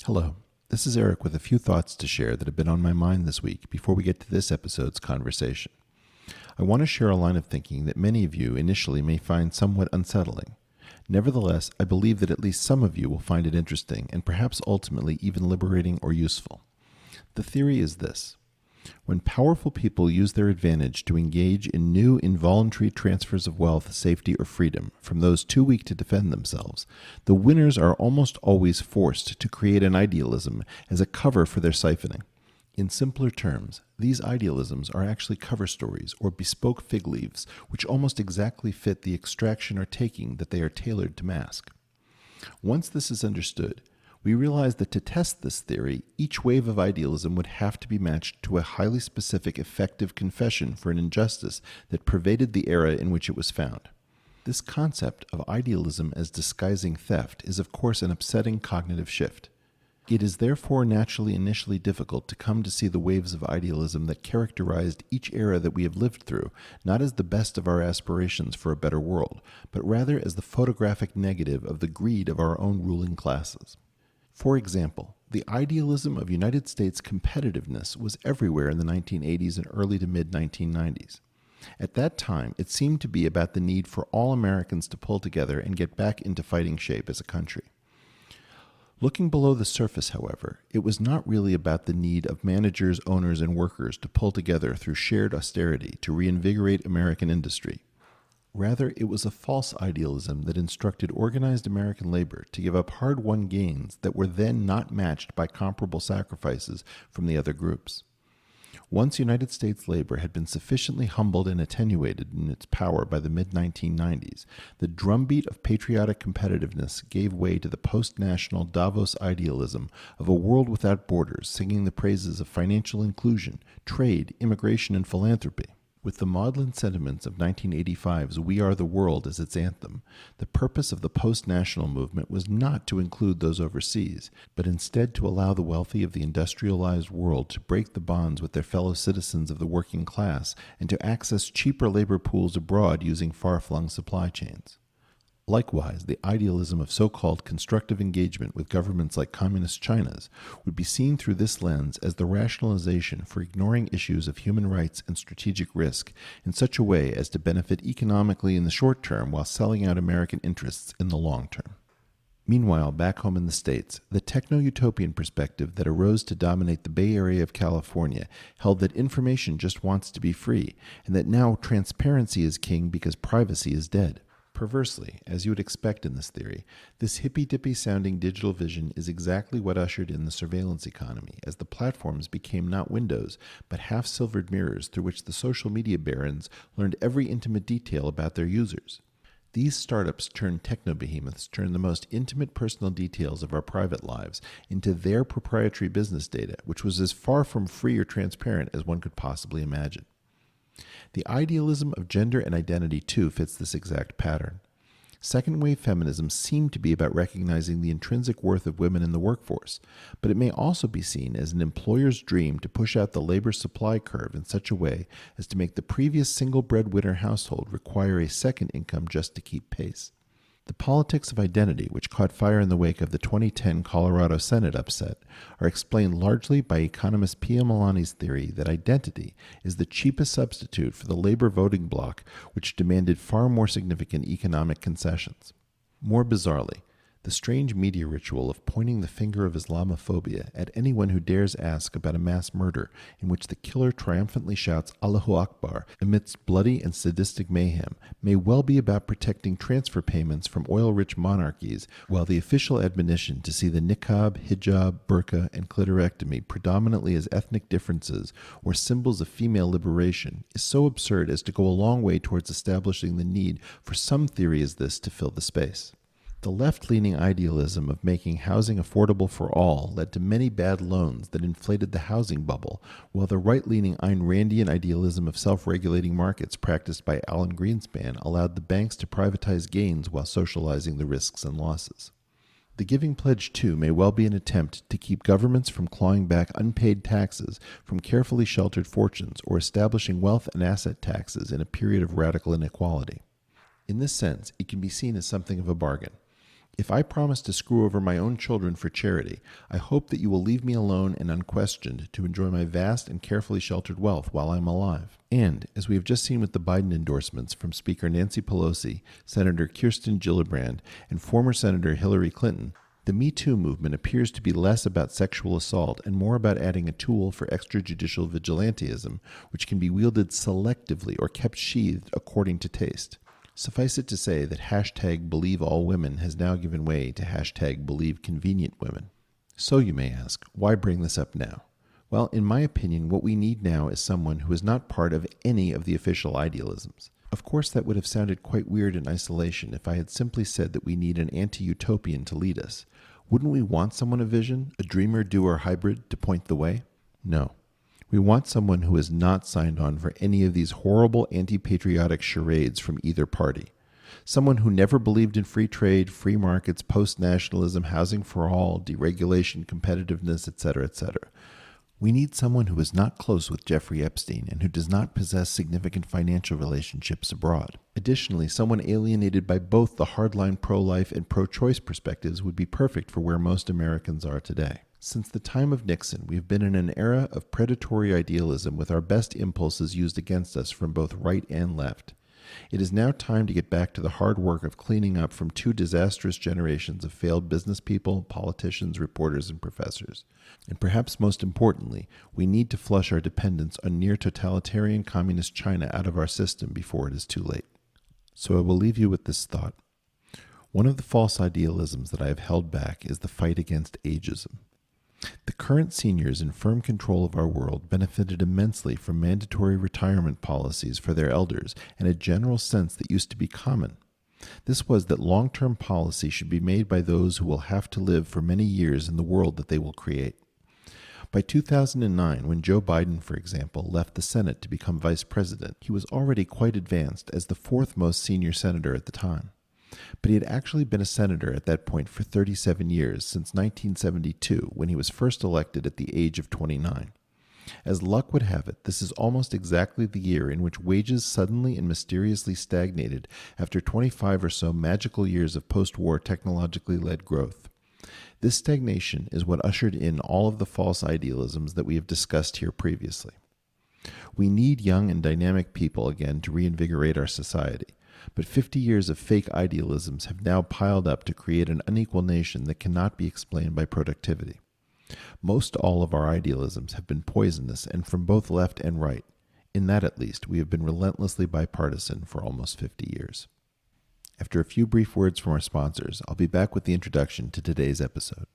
Hello, this is Eric with a few thoughts to share that have been on my mind this week before we get to this episode's conversation. I want to share a line of thinking that many of you initially may find somewhat unsettling. Nevertheless, I believe that at least some of you will find it interesting and perhaps ultimately even liberating or useful. The theory is this. When powerful people use their advantage to engage in new involuntary transfers of wealth, safety, or freedom from those too weak to defend themselves, the winners are almost always forced to create an idealism as a cover for their siphoning. In simpler terms, these idealisms are actually cover stories or bespoke fig leaves which almost exactly fit the extraction or taking that they are tailored to mask. Once this is understood, we realize that to test this theory, each wave of idealism would have to be matched to a highly specific, effective confession for an injustice that pervaded the era in which it was found. This concept of idealism as disguising theft is, of course, an upsetting cognitive shift. It is therefore naturally initially difficult to come to see the waves of idealism that characterized each era that we have lived through, not as the best of our aspirations for a better world, but rather as the photographic negative of the greed of our own ruling classes. For example, the idealism of United States competitiveness was everywhere in the 1980s and early to mid-1990s. At that time, it seemed to be about the need for all Americans to pull together and get back into fighting shape as a country. Looking below the surface, however, it was not really about the need of managers, owners, and workers to pull together through shared austerity to reinvigorate American industry. Rather, it was a false idealism that instructed organized American labor to give up hard-won gains that were then not matched by comparable sacrifices from the other groups. Once United States labor had been sufficiently humbled and attenuated in its power by the mid-1990s, the drumbeat of patriotic competitiveness gave way to the post-national Davos idealism of a world without borders singing the praises of financial inclusion, trade, immigration, and philanthropy. With the maudlin sentiments of 1985's We Are the World as its anthem, the purpose of the post-national movement was not to include those overseas, but instead to allow the wealthy of the industrialized world to break the bonds with their fellow citizens of the working class and to access cheaper labor pools abroad using far-flung supply chains. Likewise, the idealism of so-called constructive engagement with governments like Communist China's would be seen through this lens as the rationalization for ignoring issues of human rights and strategic risk in such a way as to benefit economically in the short term while selling out American interests in the long term. Meanwhile, back home in the States, the techno-utopian perspective that arose to dominate the Bay Area of California held that information just wants to be free, and that now transparency is king because privacy is dead. Perversely, as you would expect in this theory, this hippy-dippy sounding digital vision is exactly what ushered in the surveillance economy, as the platforms became not windows, but half-silvered mirrors through which the social media barons learned every intimate detail about their users. These startups turned techno-behemoths turned the most intimate personal details of our private lives into their proprietary business data, which was as far from free or transparent as one could possibly imagine. The idealism of gender and identity, too, fits this exact pattern. Second-wave feminism seemed to be about recognizing the intrinsic worth of women in the workforce, but it may also be seen as an employer's dream to push out the labor supply curve in such a way as to make the previous single breadwinner household require a second income just to keep pace. The politics of identity, which caught fire in the wake of the 2010 Colorado Senate upset, are explained largely by economist Pia Milani's theory that identity is the cheapest substitute for the labor voting bloc, which demanded far more significant economic concessions. More bizarrely, the strange media ritual of pointing the finger of Islamophobia at anyone who dares ask about a mass murder in which the killer triumphantly shouts Allahu Akbar amidst bloody and sadistic mayhem may well be about protecting transfer payments from oil-rich monarchies, while the official admonition to see the niqab, hijab, burqa, and clitorectomy predominantly as ethnic differences or symbols of female liberation is so absurd as to go a long way towards establishing the need for some theory as this to fill the space. The left-leaning idealism of making housing affordable for all led to many bad loans that inflated the housing bubble, while the right-leaning Ayn Randian idealism of self-regulating markets practiced by Alan Greenspan allowed the banks to privatize gains while socializing the risks and losses. The Giving Pledge, too, may well be an attempt to keep governments from clawing back unpaid taxes from carefully sheltered fortunes or establishing wealth and asset taxes in a period of radical inequality. In this sense, it can be seen as something of a bargain. If I promise to screw over my own children for charity, I hope that you will leave me alone and unquestioned to enjoy my vast and carefully sheltered wealth while I'm alive. And, as we have just seen with the Biden endorsements from Speaker Nancy Pelosi, Senator Kirsten Gillibrand, and former Senator Hillary Clinton, the Me Too movement appears to be less about sexual assault and more about adding a tool for extrajudicial vigilantism, which can be wielded selectively or kept sheathed according to taste. Suffice it to say that hashtag #BelieveAllWomen has now given way to hashtag #BelieveConvenientWomen. So you may ask, why bring this up now? Well, in my opinion, what we need now is someone who is not part of any of the official idealisms. Of course, that would have sounded quite weird in isolation if I had simply said that we need an anti-utopian to lead us. Wouldn't we want someone of vision, a dreamer, doer hybrid, to point the way? No. We want someone who has not signed on for any of these horrible anti-patriotic charades from either party. Someone who never believed in free trade, free markets, post-nationalism, housing for all, deregulation, competitiveness, etc., etc. We need someone who is not close with Jeffrey Epstein and who does not possess significant financial relationships abroad. Additionally, someone alienated by both the hardline pro-life and pro-choice perspectives would be perfect for where most Americans are today. Since the time of Nixon, we have been in an era of predatory idealism with our best impulses used against us from both right and left. It is now time to get back to the hard work of cleaning up from two disastrous generations of failed business people, politicians, reporters, and professors. And perhaps most importantly, we need to flush our dependence on near-totalitarian communist China out of our system before it is too late. So I will leave you with this thought. One of the false idealisms that I have held back is the fight against ageism. The current seniors in firm control of our world benefited immensely from mandatory retirement policies for their elders and a general sense that used to be common. This was that long-term policy should be made by those who will have to live for many years in the world that they will create. By 2009, when Joe Biden, for example, left the Senate to become vice president, he was already quite advanced as the fourth most senior senator at the time. But he had actually been a senator at that point for 37 years, since 1972, when he was first elected at the age of 29. As luck would have it, this is almost exactly the year in which wages suddenly and mysteriously stagnated after 25 or so magical years of post-war technologically led growth. This stagnation is what ushered in all of the false idealisms that we have discussed here previously. We need young and dynamic people again to reinvigorate our society. But 50 years of fake idealisms have now piled up to create an unequal nation that cannot be explained by productivity. Most all of our idealisms have been poisonous, and from both left and right. In that, at least, we have been relentlessly bipartisan for almost 50 years. After a few brief words from our sponsors, I'll be back with the introduction to today's episode.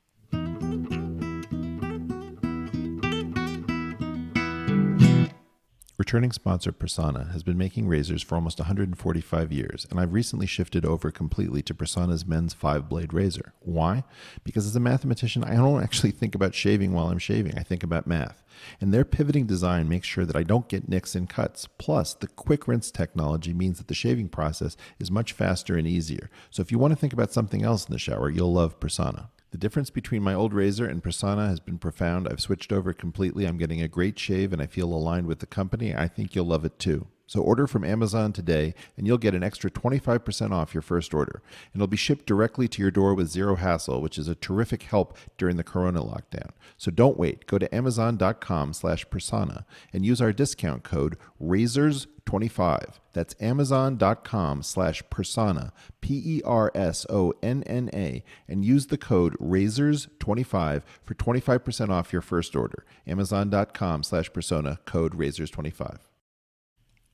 Returning sponsor Persona has been making razors for almost 145 years, and I've recently shifted over completely to Persona's men's 5-blade razor. Why? Because as a mathematician, I don't actually think about shaving while I'm shaving. I think about math. And their pivoting design makes sure that I don't get nicks and cuts. Plus, the quick rinse technology means that the shaving process is much faster and easier. So if you want to think about something else in the shower, you'll love Persona. The difference between my old razor and Persona has been profound. I've switched over completely. I'm getting a great shave and I feel aligned with the company. I think you'll love it too. So order from Amazon today and you'll get an extra 25% off your first order. And it'll be shipped directly to your door with zero hassle, which is a terrific help during the Corona lockdown. So don't wait. Go to amazon.com/persona and use our discount code RAZORS25. That's amazon.com/persona, PERSONNA, and use the code RAZORS25 for 25% off your first order. Amazon.com/persona, code RAZORS25.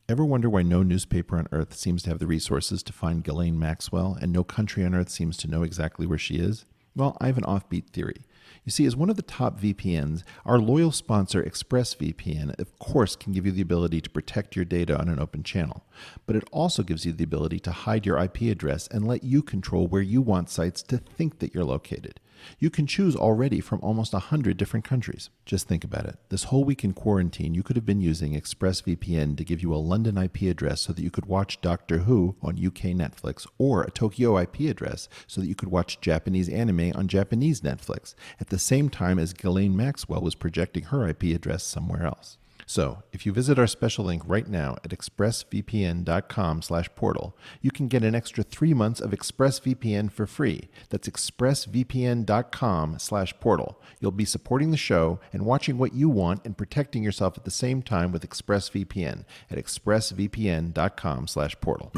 Ever wonder why no newspaper on earth seems to have the resources to find Ghislaine Maxwell, and no country on earth seems to know exactly where she is? Well, I have an offbeat theory. You see, as one of the top VPNs, our loyal sponsor ExpressVPN, of course, can give you the ability to protect your data on an open channel. But it also gives you the ability to hide your IP address and let you control where you want sites to think that you're located. You can choose already from almost 100 different countries. Just think about it. This whole week in quarantine, you could have been using ExpressVPN to give you a London IP address so that you could watch Doctor Who on UK Netflix, or a Tokyo IP address so that you could watch Japanese anime on Japanese Netflix, at the same time as Ghislaine Maxwell was projecting her IP address somewhere else. So, if you visit our special link right now at expressvpn.com/portal, you can get an extra 3 months of ExpressVPN for free. That's expressvpn.com/portal. You'll be supporting the show and watching what you want and protecting yourself at the same time with ExpressVPN at expressvpn.com/portal.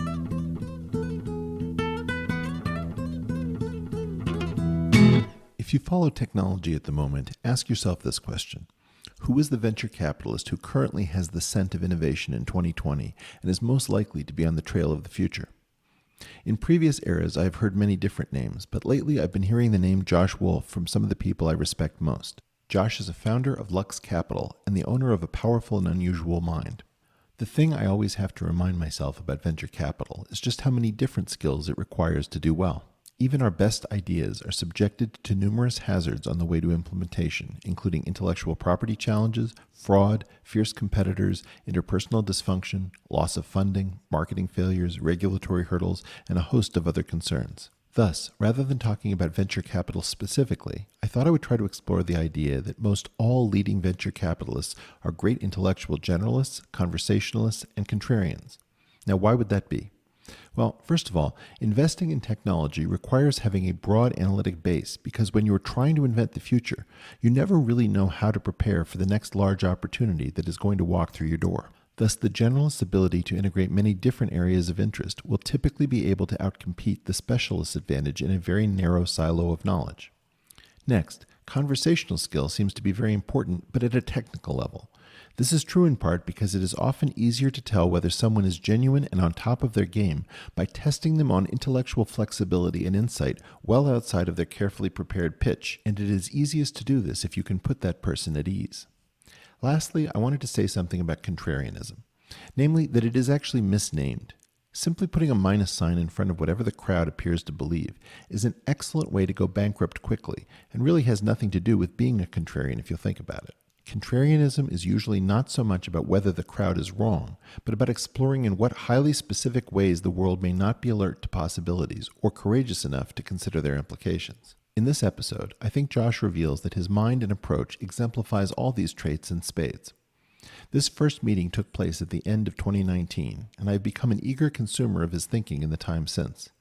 If you follow technology at the moment, ask yourself this question. Who is the venture capitalist who currently has the scent of innovation in 2020 and is most likely to be on the trail of the future? In previous eras, I have heard many different names, but lately I've been hearing the name Josh Wolfe from some of the people I respect most. Josh is a founder of Lux Capital and the owner of a powerful and unusual mind. The thing I always have to remind myself about venture capital is just how many different skills it requires to do well. Even our best ideas are subjected to numerous hazards on the way to implementation, including intellectual property challenges, fraud, fierce competitors, interpersonal dysfunction, loss of funding, marketing failures, regulatory hurdles, and a host of other concerns. Thus, rather than talking about venture capital specifically, I thought I would try to explore the idea that most all leading venture capitalists are great intellectual generalists, conversationalists, and contrarians. Now, why would that be? Well, first of all, investing in technology requires having a broad analytic base because when you are trying to invent the future, you never really know how to prepare for the next large opportunity that is going to walk through your door. Thus, the generalist's ability to integrate many different areas of interest will typically be able to outcompete the specialist's advantage in a very narrow silo of knowledge. Next, conversational skill seems to be very important, but at a technical level. This is true in part because it is often easier to tell whether someone is genuine and on top of their game by testing them on intellectual flexibility and insight well outside of their carefully prepared pitch, and it is easiest to do this if you can put that person at ease. Lastly, I wanted to say something about contrarianism, namely that it is actually misnamed. Simply putting a minus sign in front of whatever the crowd appears to believe is an excellent way to go bankrupt quickly and really has nothing to do with being a contrarian if you think about it. Contrarianism is usually not so much about whether the crowd is wrong, but about exploring in what highly specific ways the world may not be alert to possibilities or courageous enough to consider their implications. In this episode, I think Josh reveals that his mind and approach exemplifies all these traits in spades. This first meeting took place at the end of 2019, and I have become an eager consumer of his thinking in the time since.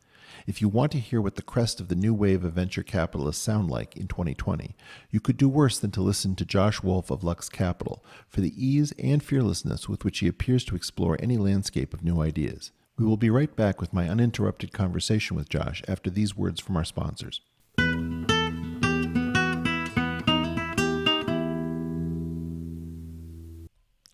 If you want to hear what the crest of the new wave of venture capitalists sound like in 2020, you could do worse than to listen to Josh Wolfe of Lux Capital for the ease and fearlessness with which he appears to explore any landscape of new ideas. We will be right back with my uninterrupted conversation with Josh after these words from our sponsors.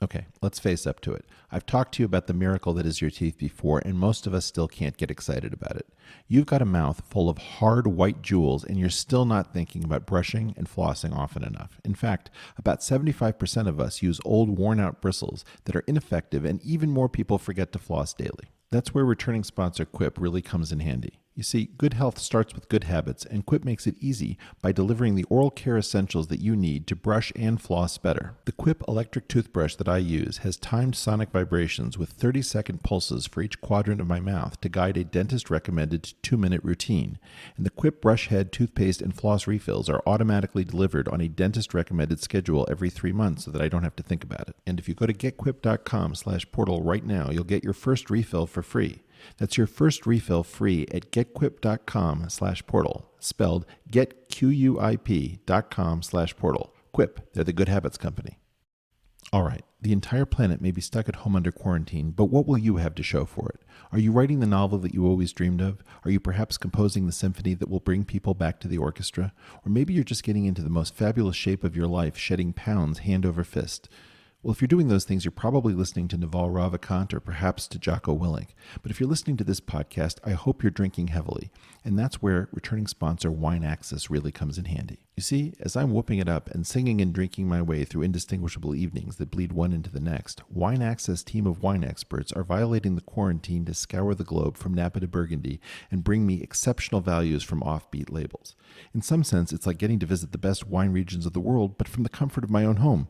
Okay, let's face up to it. I've talked to you about the miracle that is your teeth before, and most of us still can't get excited about it. You've got a mouth full of hard white jewels, and you're still not thinking about brushing and flossing often enough. In fact, about 75% of us use old, worn-out bristles that are ineffective, and even more people forget to floss daily. That's where returning sponsor Quip really comes in handy. You see, good health starts with good habits, and Quip makes it easy by delivering the oral care essentials that you need to brush and floss better. The Quip electric toothbrush that I use has timed sonic vibrations with 30-second pulses for each quadrant of my mouth to guide a dentist-recommended 2-minute routine. And the Quip brush head, toothpaste, and floss refills are automatically delivered on a dentist-recommended schedule every 3 months so that I don't have to think about it. And if you go to getquip.com/portal right now, you'll get your first refill for free. That's your first refill free at getquip.com/portal, spelled getquip.com/portal. Quip, they're the Good Habits Company. All right, the entire planet may be stuck at home under quarantine, but what will you have to show for it? Are you writing the novel that you always dreamed of? Are you perhaps composing the symphony that will bring people back to the orchestra? Or maybe you're just getting into the most fabulous shape of your life, shedding pounds hand over fist. Well, if you're doing those things, you're probably listening to Naval Ravikant or perhaps to Jocko Willink. But if you're listening to this podcast, I hope you're drinking heavily. And that's where returning sponsor Wine Access really comes in handy. You see, as I'm whooping it up and singing and drinking my way through indistinguishable evenings that bleed one into the next, Wine Access team of wine experts are violating the quarantine to scour the globe from Napa to Burgundy and bring me exceptional values from offbeat labels. In some sense, it's like getting to visit the best wine regions of the world, but from the comfort of my own home.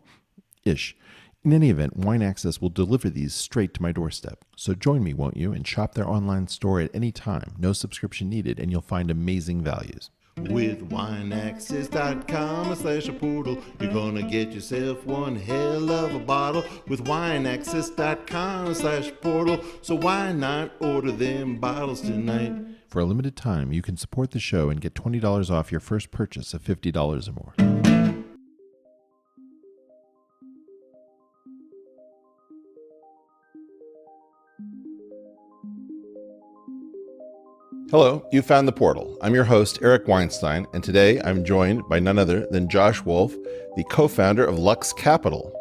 Ish. In any event, Wine Access will deliver these straight to my doorstep. So join me, won't you, and shop their online store at any time. No subscription needed, and you'll find amazing values. With wineaccess.com/portal, you're gonna get yourself one hell of a bottle. With wineaccess.com/portal, so why not order them bottles tonight? For a limited time, you can support the show and get $20 off your first purchase of $50 or more. Hello, you found the portal. I'm your host, Eric Weinstein, and today I'm joined by none other than Josh Wolfe, the co-founder of Lux Capital.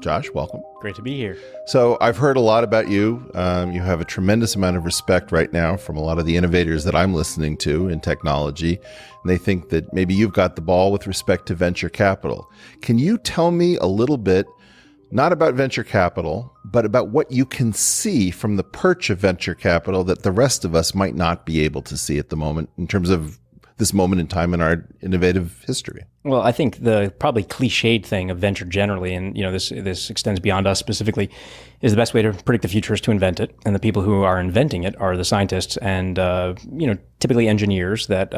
Josh, welcome. Great to be here. So I've heard a lot about you. You have a tremendous amount of respect right now from a lot of the innovators that I'm listening to in technology, and they think that maybe you've got the ball with respect to venture capital. Can you tell me a little bit, not about venture capital, but about what you can see from the perch of venture capital that the rest of us might not be able to see at the moment in terms of this moment in time in our innovative history? Well, I think the probably cliched thing of venture generally, and this extends beyond us specifically, is the best way to predict the future is to invent it. And the people who are inventing it are the scientists and typically engineers that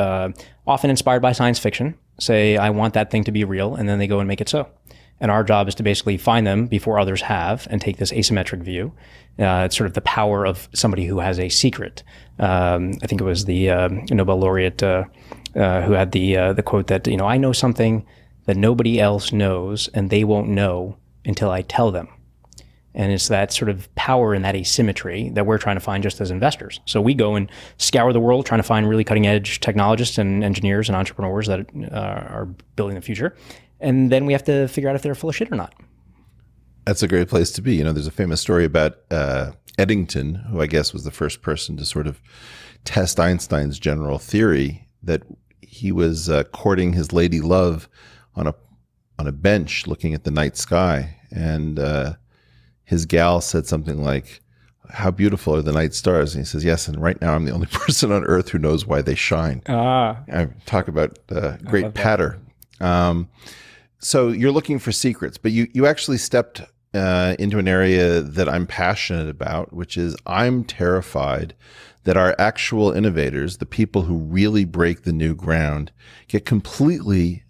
often inspired by science fiction say, I want that thing to be real, and then they go and make it so. And our job is to basically find them before others have and take this asymmetric view. It's sort of the power of somebody who has a secret. I think it was the Nobel laureate who had the quote that, I know something that nobody else knows and they won't know until I tell them. And it's that sort of power and that asymmetry that we're trying to find just as investors. So we go and scour the world trying to find really cutting edge technologists and engineers and entrepreneurs that are building the future. And then we have to figure out if they're full of shit or not. That's a great place to be. There's a famous story about Eddington, who I guess was the first person to sort of test Einstein's general theory, that he was courting his lady love on a bench looking at the night sky. And his gal said something like, how beautiful are the night stars? And he says, yes, and right now I'm the only person on earth who knows why they shine. I talk about great patter. So you're looking for secrets, but you actually stepped into an area that I'm passionate about, which is I'm terrified that our actual innovators, the people who really break the new ground, get completely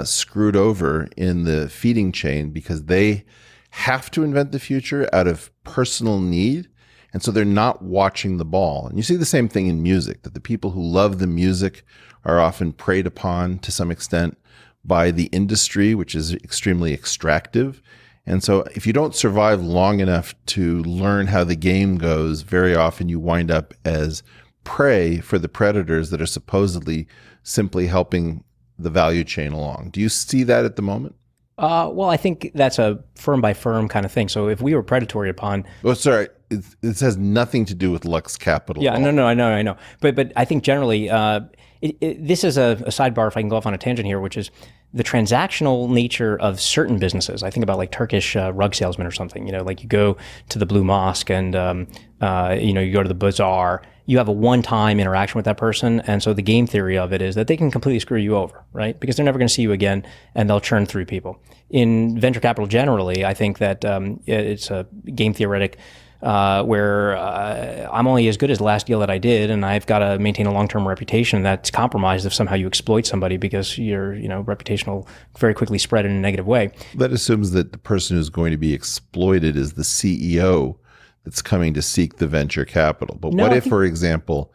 screwed over in the feeding chain because they have to invent the future out of personal need. And so they're not watching the ball. And you see the same thing in music, that the people who love the music are often preyed upon to some extent by the industry, which is extremely extractive. And so if you don't survive long enough to learn how the game goes, very often you wind up as prey for the predators that are supposedly simply helping the value chain along. Do you see that at the moment? Well, I think that's a firm by firm kind of thing. So if we were predatory upon... Oh, sorry. It has nothing to do with Lux Capital. Yeah, no, I know. But I think generally, this is a sidebar, if I can go off on a tangent here, which is the transactional nature of certain businesses. I think about like Turkish rug salesmen or something. Like you go to the Blue Mosque and you go to the bazaar. You have a one-time interaction with that person, and so the game theory of it is that they can completely screw you over, right? Because they're never going to see you again, and they'll churn through people. In venture capital generally, I think that it's a game theoretic where I'm only as good as the last deal that I did, and I've got to maintain a long-term reputation that's compromised if somehow you exploit somebody because your reputation will very quickly spread in a negative way. That assumes that the person who's going to be exploited is the CEO that's coming to seek the venture capital. But what if, for example,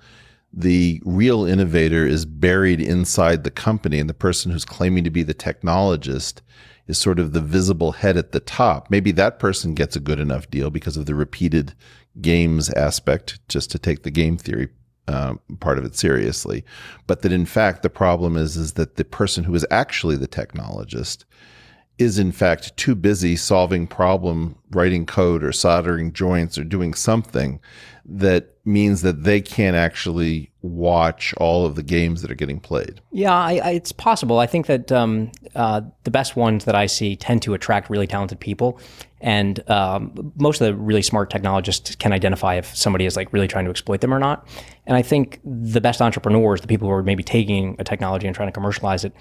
the real innovator is buried inside the company and the person who's claiming to be the technologist is sort of the visible head at the top? Maybe that person gets a good enough deal because of the repeated games aspect, just to take the game theory part of it seriously. But that in fact, the problem is that the person who is actually the technologist is in fact too busy solving problem, writing code or soldering joints or doing something that means that they can't actually watch all of the games that are getting played. Yeah, it's possible. I think that the best ones that I see tend to attract really talented people. And most of the really smart technologists can identify if somebody is like really trying to exploit them or not. And I think the best entrepreneurs, the people who are maybe taking a technology and trying to commercialize it,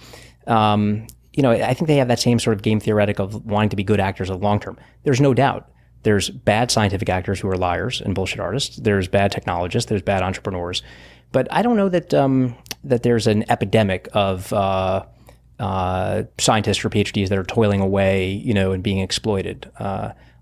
I think they have that same sort of game theoretic of wanting to be good actors of the long term. There's no doubt. There's bad scientific actors who are liars and bullshit artists. There's bad technologists. There's bad entrepreneurs. But I don't know that that there's an epidemic of scientists or PhDs that are toiling away, and being exploited.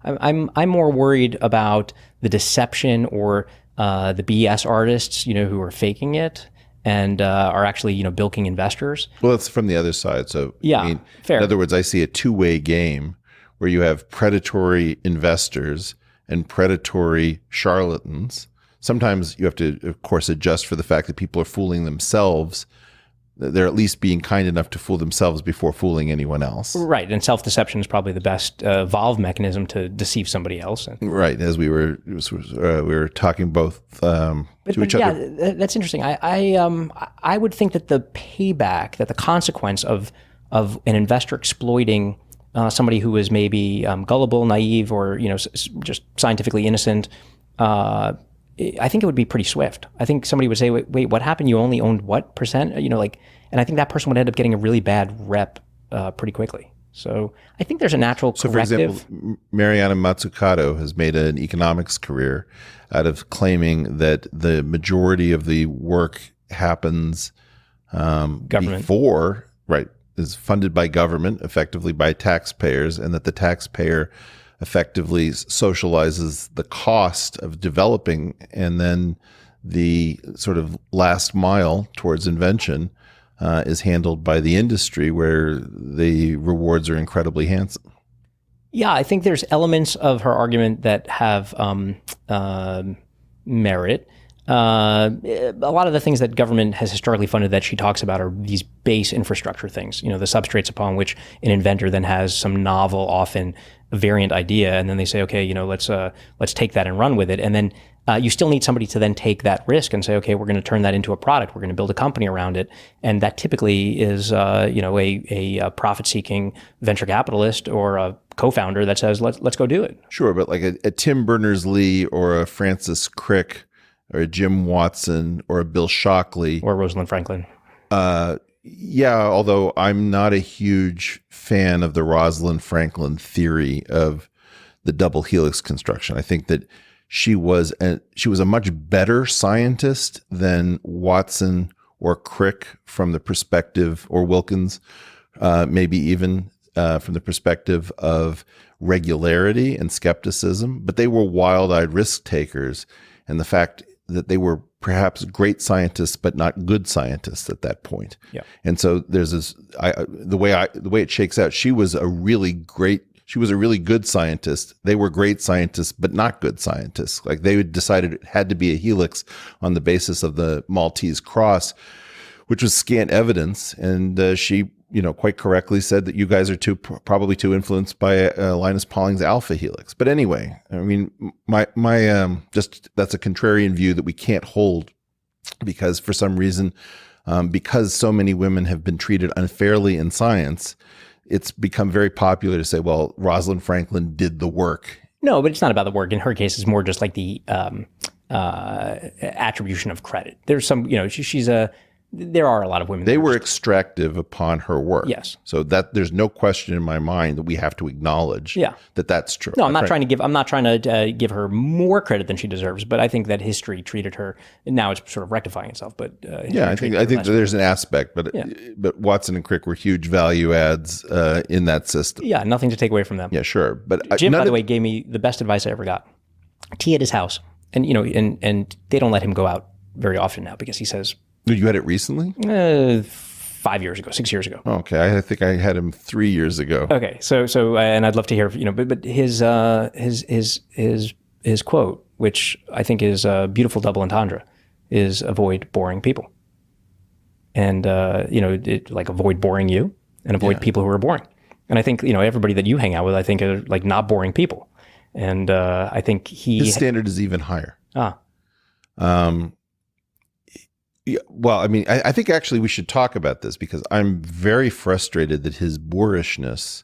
I'm more worried about the deception or the BS artists, who are faking it and are actually, bilking investors. Well, it's from the other side. So, Yeah, fair. In other words, I see a two-way game where you have predatory investors and predatory charlatans. Sometimes you have to, of course, adjust for the fact that people are fooling themselves. They're at least being kind enough to fool themselves before fooling anyone else. Right. And self-deception is probably the best evolved mechanism to deceive somebody else. Right. As we were talking both to each other. Yeah, that's interesting. I would think that the payback, that the consequence of an investor exploiting somebody who is maybe gullible, naive, or just scientifically innocent, I think it would be pretty swift. I think somebody would say, wait, what happened? You only owned what percent? And I think that person would end up getting a really bad rep pretty quickly. So I think there's a natural corrective. For example, Mariana Mazzucato has made an economics career out of claiming that the majority of the work happens before, right, is funded by government, effectively by taxpayers, and that the taxpayer effectively socializes the cost of developing, and then the sort of last mile towards invention is handled by the industry, where the rewards are incredibly handsome. Yeah, I think there's elements of her argument that have merit. A lot of the things that government has historically funded that she talks about are these base infrastructure things, the substrates upon which an inventor then has some novel, often variant idea, and then they say, okay, let's take that and run with it. And then you still need somebody to then take that risk and say, okay, we're going to turn that into a product. We're going to build a company around it. And that typically is, a profit-seeking venture capitalist or a co-founder that says, let's go do it. Sure, but like a Tim Berners-Lee or a Francis Crick or a Jim Watson or a Bill Shockley. Or Rosalind Franklin. Yeah, although I'm not a huge fan of the Rosalind Franklin theory of the double helix construction. I think that she was a much better scientist than Watson or Crick from the perspective, or Wilkins, maybe even from the perspective of regularity and skepticism. But they were wild-eyed risk takers, and the fact that they were perhaps great scientists, but not good scientists at that point. Yeah. And so there's this, the way it shakes out, she was a really good scientist. They were great scientists, but not good scientists. Like, they decided it had to be a helix on the basis of the Maltese cross, which was scant evidence. And she, quite correctly said that you guys are probably too influenced by Linus Pauling's alpha helix. But anyway, I mean, my just that's a contrarian view that we can't hold, because for some reason, because so many women have been treated unfairly in science, it's become very popular to say, well, Rosalind Franklin did the work. No, but it's not about the work. In her case, it's more just like the attribution of credit. There's some, there are a lot of women. They were extractive upon her work. Yes. So that there's no question in my mind that we have to acknowledge that that's true. No, I'm not trying to give her more credit than she deserves, but I think that history treated her, and now it's sort of rectifying itself. But I think that there's an aspect, but Watson and Crick were huge value adds in that system. Yeah, nothing to take away from them. Yeah, sure. But Jim, by the way, gave me the best advice I ever got. Tea at his house, and and they don't let him go out very often now, because he says. You had it recently? 5 years ago, 6 years ago. Okay, I think I had him 3 years ago. Okay, so and I'd love to hear, but his quote, which I think is a beautiful double entendre, is avoid boring people, and avoid boring you and avoid people who are boring. And I think everybody that you hang out with, I think, are like not boring people, and I think his standard is even higher. Well, I mean, I think actually we should talk about this, because I'm very frustrated that his boorishness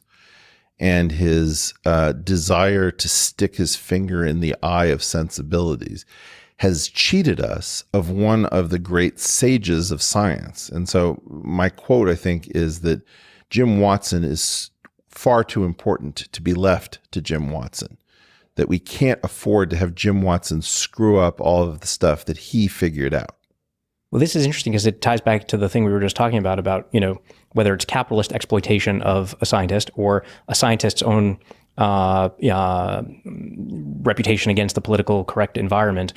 and his desire to stick his finger in the eye of sensibilities has cheated us of one of the great sages of science. And so my quote, I think, is that Jim Watson is far too important to be left to Jim Watson, that we can't afford to have Jim Watson screw up all of the stuff that he figured out. Well, this is interesting because it ties back to the thing we were just talking about, whether it's capitalist exploitation of a scientist or a scientist's own reputation against the political correct environment.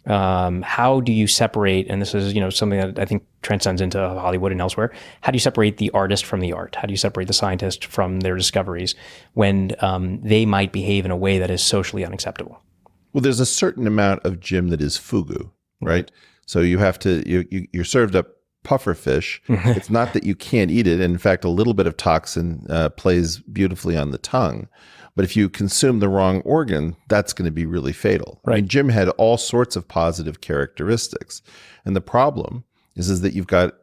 How do you separate, and this is, something that I think transcends into Hollywood and elsewhere, how do you separate the artist from the art? How do you separate the scientist from their discoveries when they might behave in a way that is socially unacceptable? Well, there's a certain amount of Jim that is fugu, right? So you have to, you're served up puffer fish. It's not that you can't eat it. In fact, a little bit of toxin plays beautifully on the tongue. But if you consume the wrong organ, that's going to be really fatal. Right. I mean, Jim had all sorts of positive characteristics. And the problem is that you've got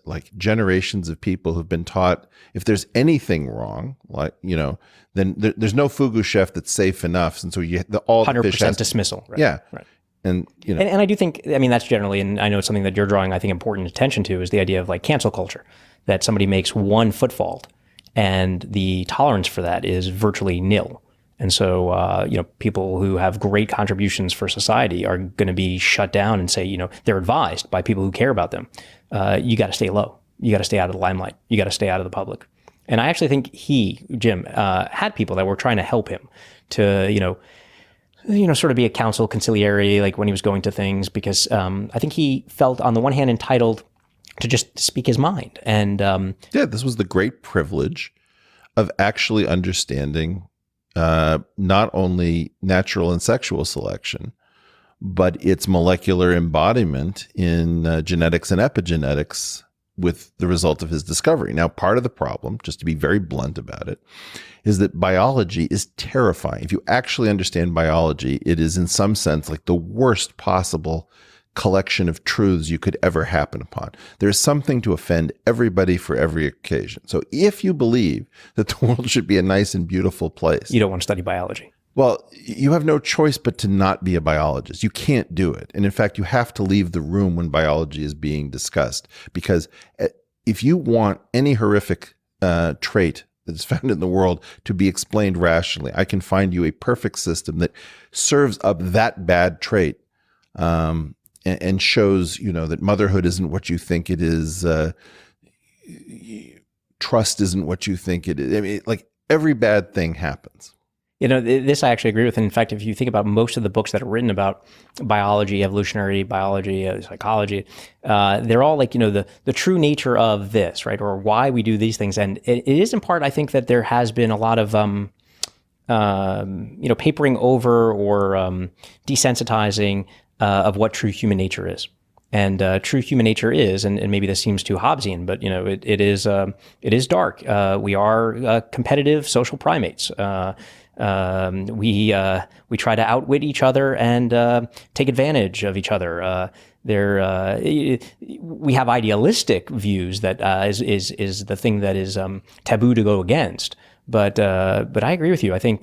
like generations of people who've been taught if there's anything wrong, like, then there's no fugu chef that's safe enough. And so all 100% the fish dismissal. Right? Yeah. Right. And, and I do think, that's generally, and I know it's something that you're drawing, I think, important attention to is the idea of like cancel culture, that somebody makes one foot fault and the tolerance for that is virtually nil. And so, people who have great contributions for society are going to be shut down and say, they're advised by people who care about them. You got to stay low. You got to stay out of the limelight. You got to stay out of the public. And I actually think Jim, had people that were trying to help him to, sort of be a counsel conciliary, like when he was going to things, because I think he felt on the one hand entitled to just speak his mind. And this was the great privilege of actually understanding not only natural and sexual selection, but its molecular embodiment in genetics and epigenetics with the result of his discovery. Now, part of the problem, just to be very blunt about it, is that biology is terrifying. If you actually understand biology, it is in some sense like the worst possible collection of truths you could ever happen upon. There's something to offend everybody for every occasion. So if you believe that the world should be a nice and beautiful place, you don't want to study biology. Well, you have no choice but to not be a biologist. You can't do it. And in fact, you have to leave the room when biology is being discussed, because if you want any horrific trait that is found in the world to be explained rationally, I can find you a perfect system that serves up that bad trait and shows, that motherhood isn't what you think it is. Trust isn't what you think it is. I mean, like every bad thing happens. This I actually agree with. And in fact, if you think about most of the books that are written about biology, evolutionary biology, psychology, they're all like, the true nature of this, right? Or why we do these things. And it is in part, I think, that there has been a lot of, papering over or desensitizing of what true human nature is. And true human nature is, and maybe this seems too Hobbesian, but it is dark. We are competitive social primates. We try to outwit each other and take advantage of each other. We have idealistic views that is the thing that is taboo to go against. But I agree with you. I think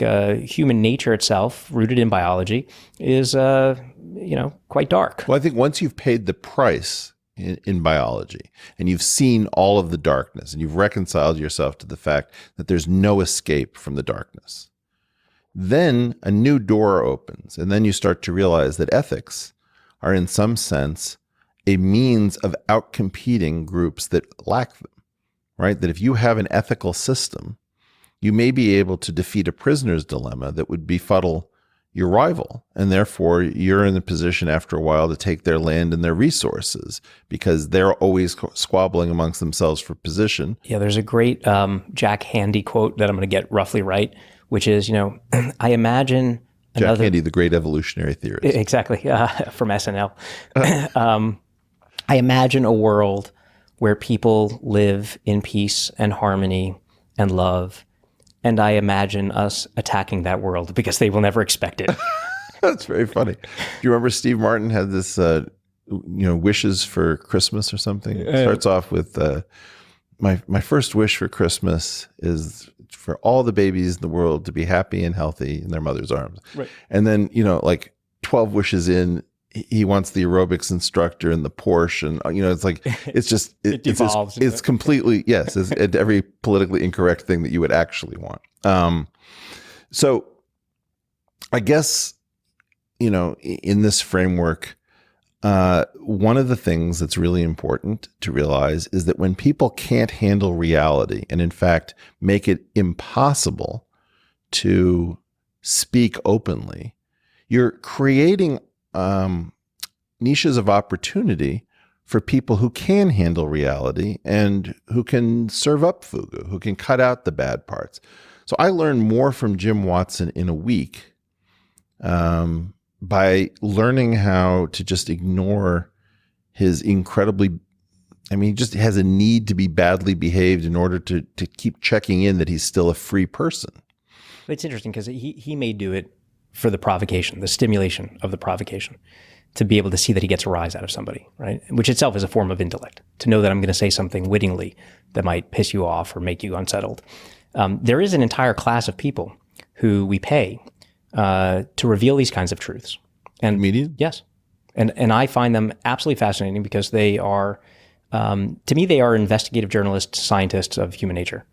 human nature itself, rooted in biology, is quite dark. Well, I think once you've paid the price in biology and you've seen all of the darkness and you've reconciled yourself to the fact that there's no escape from the darkness, then a new door opens, and then you start to realize that ethics are in some sense a means of outcompeting groups that lack them, right? That if you have an ethical system, you may be able to defeat a prisoner's dilemma that would befuddle your rival, and therefore you're in the position after a while to take their land and their resources because they're always squabbling amongst themselves for position. Yeah, there's a great Jack Handey quote that I'm going to get roughly right, which is, I imagine Jack Handey, the great evolutionary theorist. Exactly, from SNL. I imagine a world where people live in peace and harmony and love, and I imagine us attacking that world because they will never expect it. That's very funny. Do you remember Steve Martin had this, wishes for Christmas or something? It starts off with, my first wish for Christmas is for all the babies in the world to be happy and healthy in their mother's arms. Right. And then, 12 wishes in, he wants the aerobics instructor and the Porsche, and it's like it's just it devolves. It's completely it's every politically incorrect thing that you would actually want. So I guess in this framework, One of the things that's really important to realize is that when people can't handle reality and, in fact, make it impossible to speak openly, you're creating niches of opportunity for people who can handle reality and who can serve up fugu, who can cut out the bad parts. So I learned more from Jim Watson in a week by learning how to just ignore his incredibly, he just has a need to be badly behaved in order to keep checking in that he's still a free person. It's interesting because he may do it for the provocation, the stimulation of the provocation, to be able to see that he gets a rise out of somebody, right? Which itself is a form of intellect, to know that I'm going to say something wittingly that might piss you off or make you unsettled. There is an entire class of people who we pay to reveal these kinds of truths. And Comedians? Yes. And I find them absolutely fascinating because they are, to me, they are investigative journalists, scientists of human nature.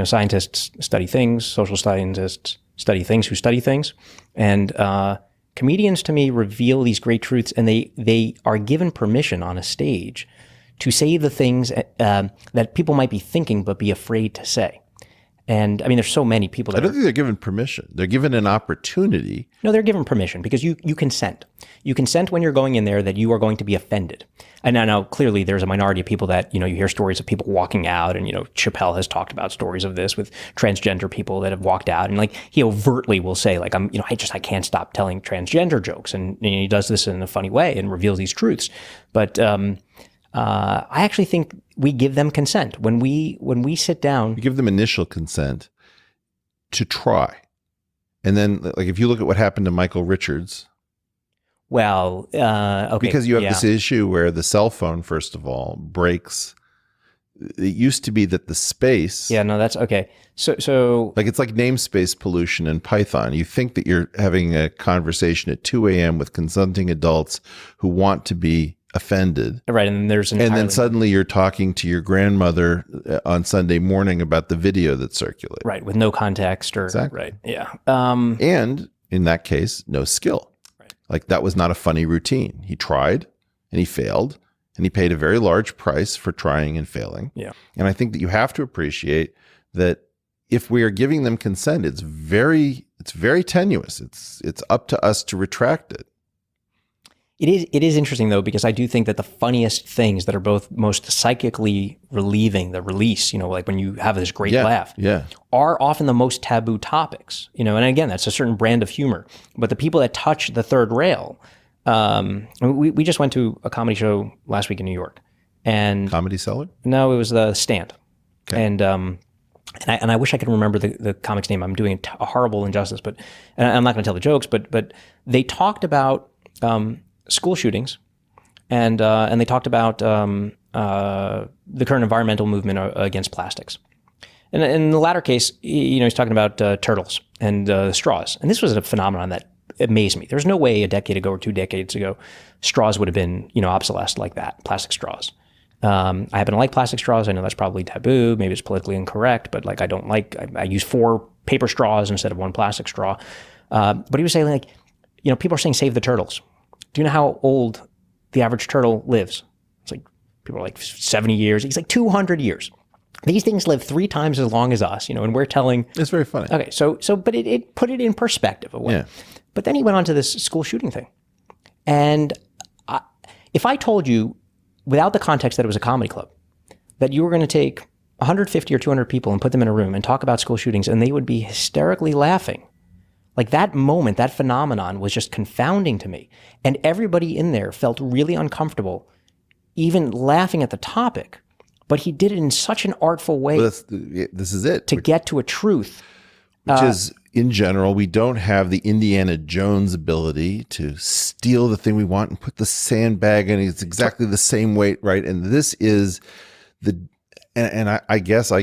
Scientists study things, social scientists study things who study things. And comedians, to me, reveal these great truths, and they are given permission on a stage to say the things that people might be thinking but be afraid to say. And there's so many people that I don't think they're given permission. They're given an opportunity. No, they're given permission because you consent. You consent when you're going in there that you are going to be offended. And now clearly there's a minority of people that, you hear stories of people walking out, and, Chappelle has talked about stories of this with transgender people that have walked out, and he overtly will say I can't stop telling transgender jokes. And he does this in a funny way and reveals these truths. But I actually think we give them consent when we sit down. We give them initial consent to try, and then if you look at what happened to Michael Richards. Well, okay, because you have this issue where the cell phone, first of all, breaks. It used to be that the space. Yeah, no, that's okay. So it's like namespace pollution in Python. You think that you're having a conversation at 2 a.m. with consenting adults who want to be offended, right? And then suddenly you're talking to your grandmother on Sunday morning about the video that circulated, right? With no context, or exactly. Right? Yeah. And in that case, no skill. Right. That was not a funny routine. He tried and he failed, and he paid a very large price for trying and failing. Yeah. And I think that you have to appreciate that if we are giving them consent, it's very tenuous. It's up to us to retract it. It is interesting, though, because I do think that the funniest things that are both most psychically relieving, the release, when you have this great laugh, are often the most taboo topics, and again, that's a certain brand of humor. But the people that touch the third rail, we just went to a comedy show last week in New York. And Comedy Cellar? No, it was the Stand. Okay. And I wish I could remember the comic's name. I'm doing a horrible injustice, but and I'm not going to tell the jokes, but they talked about school shootings, and they talked about the current environmental movement against plastics. And in the latter case, he's talking about turtles and straws. And this was a phenomenon that amazed me. There's no way a decade ago or 2 decades ago, straws would have been obsolesced like that, plastic straws. I happen to like plastic straws. I know that's probably taboo. Maybe it's politically incorrect, but I use 4 paper straws instead of 1 plastic straw. But he was saying people are saying save the turtles. Do you know how old the average turtle lives? It's people are 70 years. He's 200 years. These things live 3 times as long as us, and we're telling. It's very funny. Okay, but it put it in perspective a way. Yeah. But then he went on to this school shooting thing. And if I told you, without the context that it was a comedy club, that you were going to take 150 or 200 people and put them in a room and talk about school shootings, and they would be hysterically laughing. That moment, that phenomenon was just confounding to me. And everybody in there felt really uncomfortable, even laughing at the topic. But he did it in such an artful way. Well, this is it. To get to a truth. Which is, in general, we don't have the Indiana Jones ability to steal the thing we want and put the sandbag in. It's exactly the same weight, right? And this is I guess I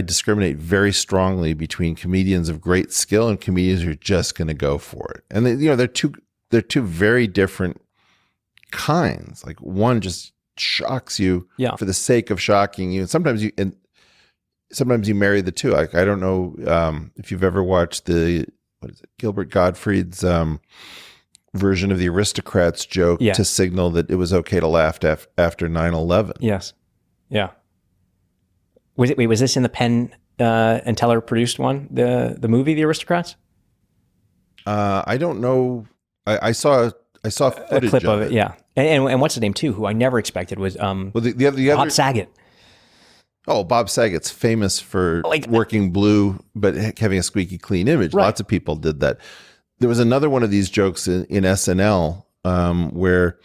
discriminate very strongly between comedians of great skill and comedians who are just going to go for it. And they're two very different kinds. One just shocks you for the sake of shocking you, and sometimes you marry the two. I don't know if you've ever watched Gilbert Gottfried's version of the aristocrats joke Yeah. to signal that it was okay to laugh after 9/11. Yes. Yeah. Was this in the Penn and Teller produced one, the movie, The Aristocrats? I don't know. I saw A footage clip of it, yeah. And what's his name too, who I never expected was Well, the other Bob Saget. Oh, Bob Saget's famous for working blue, but having a squeaky clean image. Right. Lots of people did that. There was another one of these jokes in SNL where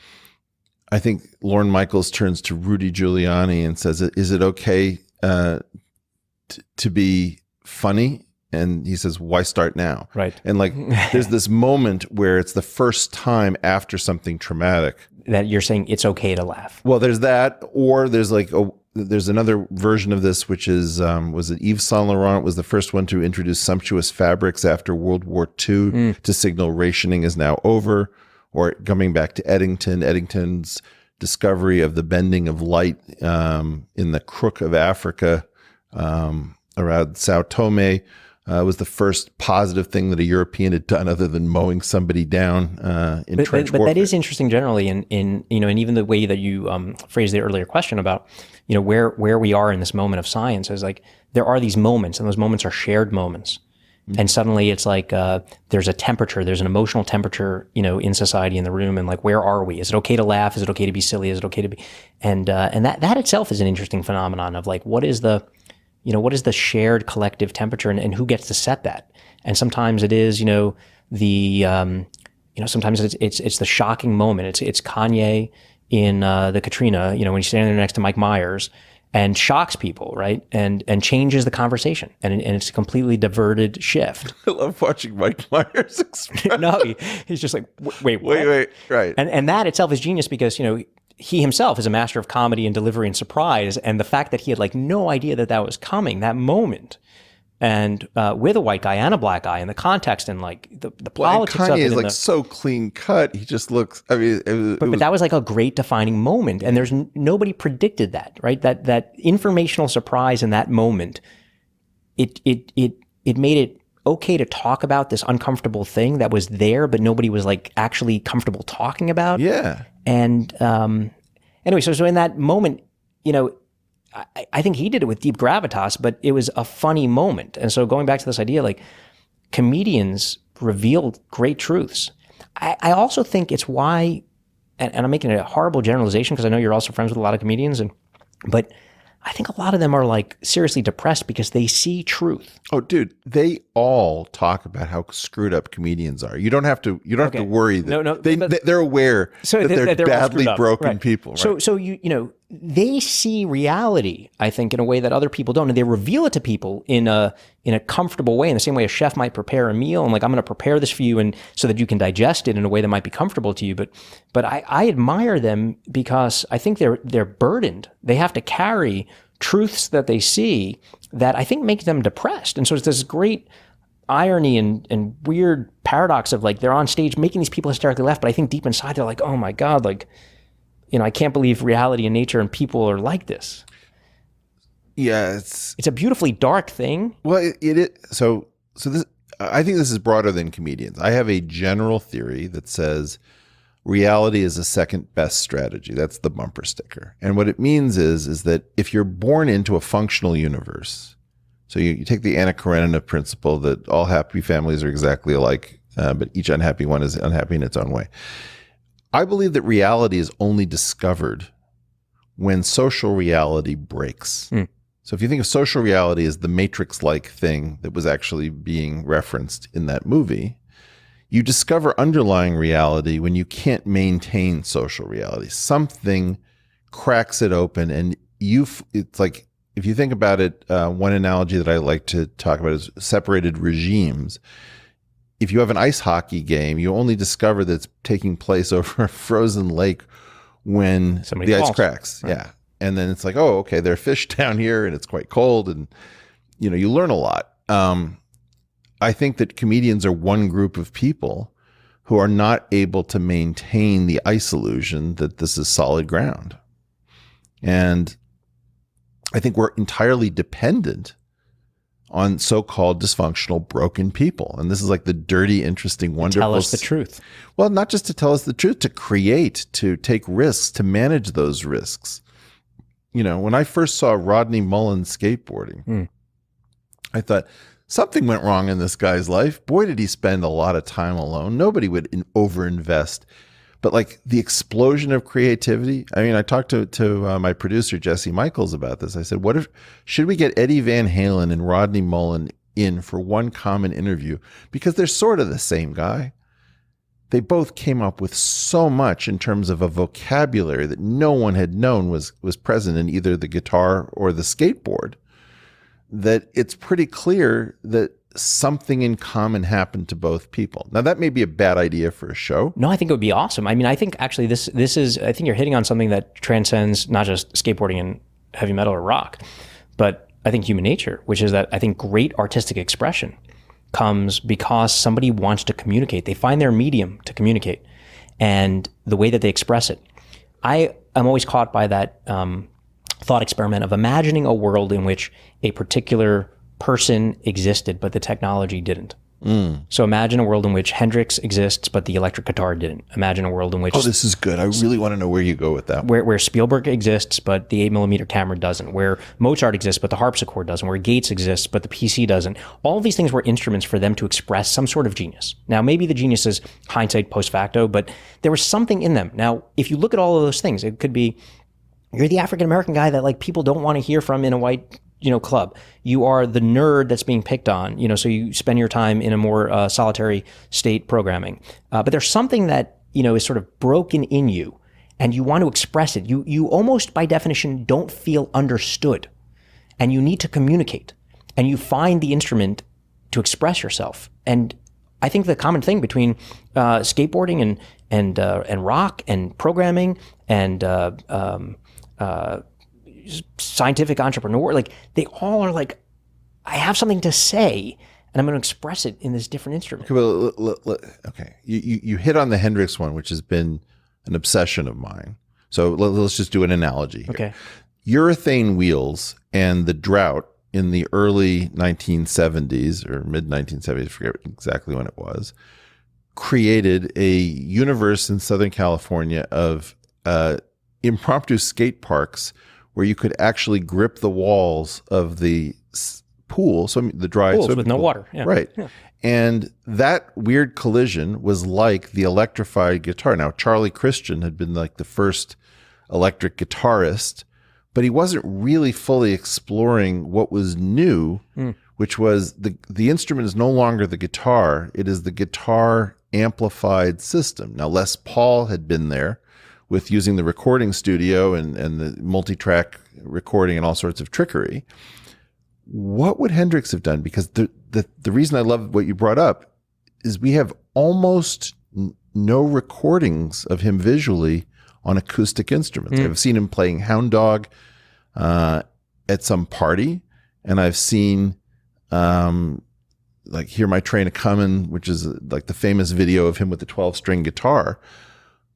I think Lorne Michaels turns to Rudy Giuliani and says, "Is it okay to be funny?" And he says, "Why start now?" Right. And like, there's this moment where it's the first time after something traumatic That you're saying it's okay to laugh. Well, there's that, or there's like there's another version of this, which is was it Yves Saint Laurent was the first one to introduce sumptuous fabrics after World War II to signal rationing is now over, or coming back to Eddington's discovery of the bending of light in the crook of Africa around Sao Tome. Was the first positive thing that a European had done other than mowing somebody down in trench warfare. But that is interesting generally in you know, and even the way that you phrased the earlier question about, you know, where we are in this moment of science is like there are these moments, and those moments are shared moments. And suddenly it's like there's a temperature, there's an emotional temperature, you know, in society, in the room, and like, where are we? Is it okay to laugh? Is it okay to be silly? Is it okay to be? And that itself is an interesting phenomenon of like, what is the shared collective temperature, and who gets to set that? And sometimes it is, you know, sometimes it's the shocking moment. It's Kanye in the Katrina, you know, when he's standing there next to Mike Myers and shocks people, right? And changes the conversation. And it's a completely diverted shift. I love watching Mike Myers express. No, he's just like, wait, right. And that itself is genius because, you know, he himself is a master of comedy and delivery and surprise. And the fact that he had like no idea that was coming, that moment, and with a white guy and a black guy, and the context and like the politics Kanye of it. is like so clean cut. He just looks, I mean, but that was like a great defining moment. And there's nobody predicted that, right? That informational surprise in that moment, it made it okay to talk about this uncomfortable thing that was there, but nobody was like actually comfortable talking about. Yeah. And anyway, so in that moment, you know, I think he did it with deep gravitas, but it was a funny moment. And so going back to this idea, like comedians revealed great truths. I also think it's why, and I'm making a horrible generalization because I know you're also friends with a lot of comedians, but I think a lot of them are like seriously depressed because they see truth. Oh, dude, they all talk about how screwed up comedians are. You don't have to worry that they're aware that they're badly broken people. Right? So you know, they see reality, I think, in a way that other people don't, and they reveal it to people in a comfortable way, in the same way a chef might prepare a meal, and like, I'm going to prepare this for you, and so that you can digest it in a way that might be comfortable to you. But I admire them because I think they're burdened. They have to carry truths that they see that I think make them depressed. And so it's this great irony and weird paradox of like, they're on stage making these people hysterically laugh, but I think deep inside they're like, oh my God, like, you know, I can't believe reality and nature and people are like this. Yeah, it's a beautifully dark thing. Well, it is. So this, I think this is broader than comedians. I have a general theory that says reality is a second best strategy. That's the bumper sticker. And what it means is that if you're born into a functional universe, so you take the Anna Karenina principle that all happy families are exactly alike, but each unhappy one is unhappy in its own way. I believe that reality is only discovered when social reality breaks. So if you think of social reality as the Matrix-like thing that was actually being referenced in that movie, you discover underlying reality when you can't maintain social reality. Something cracks it open, and it's like, if you think about it, one analogy that I like to talk about is separated regimes. If you have an ice hockey game, you only discover that it's taking place over a frozen lake when the ice cracks. Right. Yeah. And then it's like, oh, okay, there are fish down here and it's quite cold, and you know, you learn a lot. I think that comedians are one group of people who are not able to maintain the ice illusion that this is solid ground. And I think we're entirely dependent on so-called dysfunctional, broken people. And this is like the dirty, interesting, wonderful. Tell us the truth. Well, not just to tell us the truth, to create, to take risks, to manage those risks. You know, when I first saw Rodney Mullen skateboarding, I thought something went wrong in this guy's life. Boy, did he spend a lot of time alone. Nobody would overinvest. But like the explosion of creativity. I mean, I talked to my producer, Jesse Michaels, about this. I said, should we get Eddie Van Halen and Rodney Mullen in for one common interview? Because they're sort of the same guy. They both came up with so much in terms of a vocabulary that no one had known was present in either the guitar or the skateboard, that it's pretty clear that something in common happened to both people. Now, that may be a bad idea for a show. No, I think it would be awesome. I mean, I think actually this is, I think you're hitting on something that transcends not just skateboarding and heavy metal or rock, but I think human nature, which is that I think great artistic expression comes because somebody wants to communicate. They find their medium to communicate and the way that they express it. I am always caught by that thought experiment of imagining a world in which a particular person existed, but the technology didn't. So imagine a world in which Hendrix exists, but the electric guitar didn't. Imagine a world in which... Oh, this is good. I really want to know where you go with that. Where Spielberg exists, but the 8mm camera doesn't. Where Mozart exists, but the harpsichord doesn't. Where Gates exists, but the PC doesn't. All of these things were instruments for them to express some sort of genius. Now, maybe the genius is hindsight post facto, but there was something in them. Now, if you look at all of those things, it could be, you're the African-American guy that like people don't want to hear from in a white club. You are the nerd that's being picked on, so you spend your time in a more solitary state programming. But there's something that, is sort of broken in you and you want to express it. You almost by definition don't feel understood and you need to communicate and you find the instrument to express yourself. And I think the common thing between skateboarding and rock and programming and scientific entrepreneur, like they all are like, I have something to say and I'm going to express it in this different instrument. Okay. You hit on the Hendrix one, which has been an obsession of mine. So let's just do an analogy here. Okay. Urethane wheels and the drought in the early 1970s or mid 1970s, I forget exactly when it was, created a universe in Southern California of impromptu skate parks where you could actually grip the walls of the pool, so the dry pools with no water, right? Yeah. And that weird collision was like the electrified guitar. Now, Charlie Christian had been like the first electric guitarist, but he wasn't really fully exploring what was new, which was the instrument is no longer the guitar; it is the guitar amplified system. Now, Les Paul had been there with using the recording studio and the multi-track recording and all sorts of trickery. What would Hendrix have done? Because the reason I love what you brought up is we have almost no recordings of him visually on acoustic instruments. I've seen him playing Hound Dog at some party, and I've seen like Hear My Train A-Comin', which is like the famous video of him with the 12-string guitar.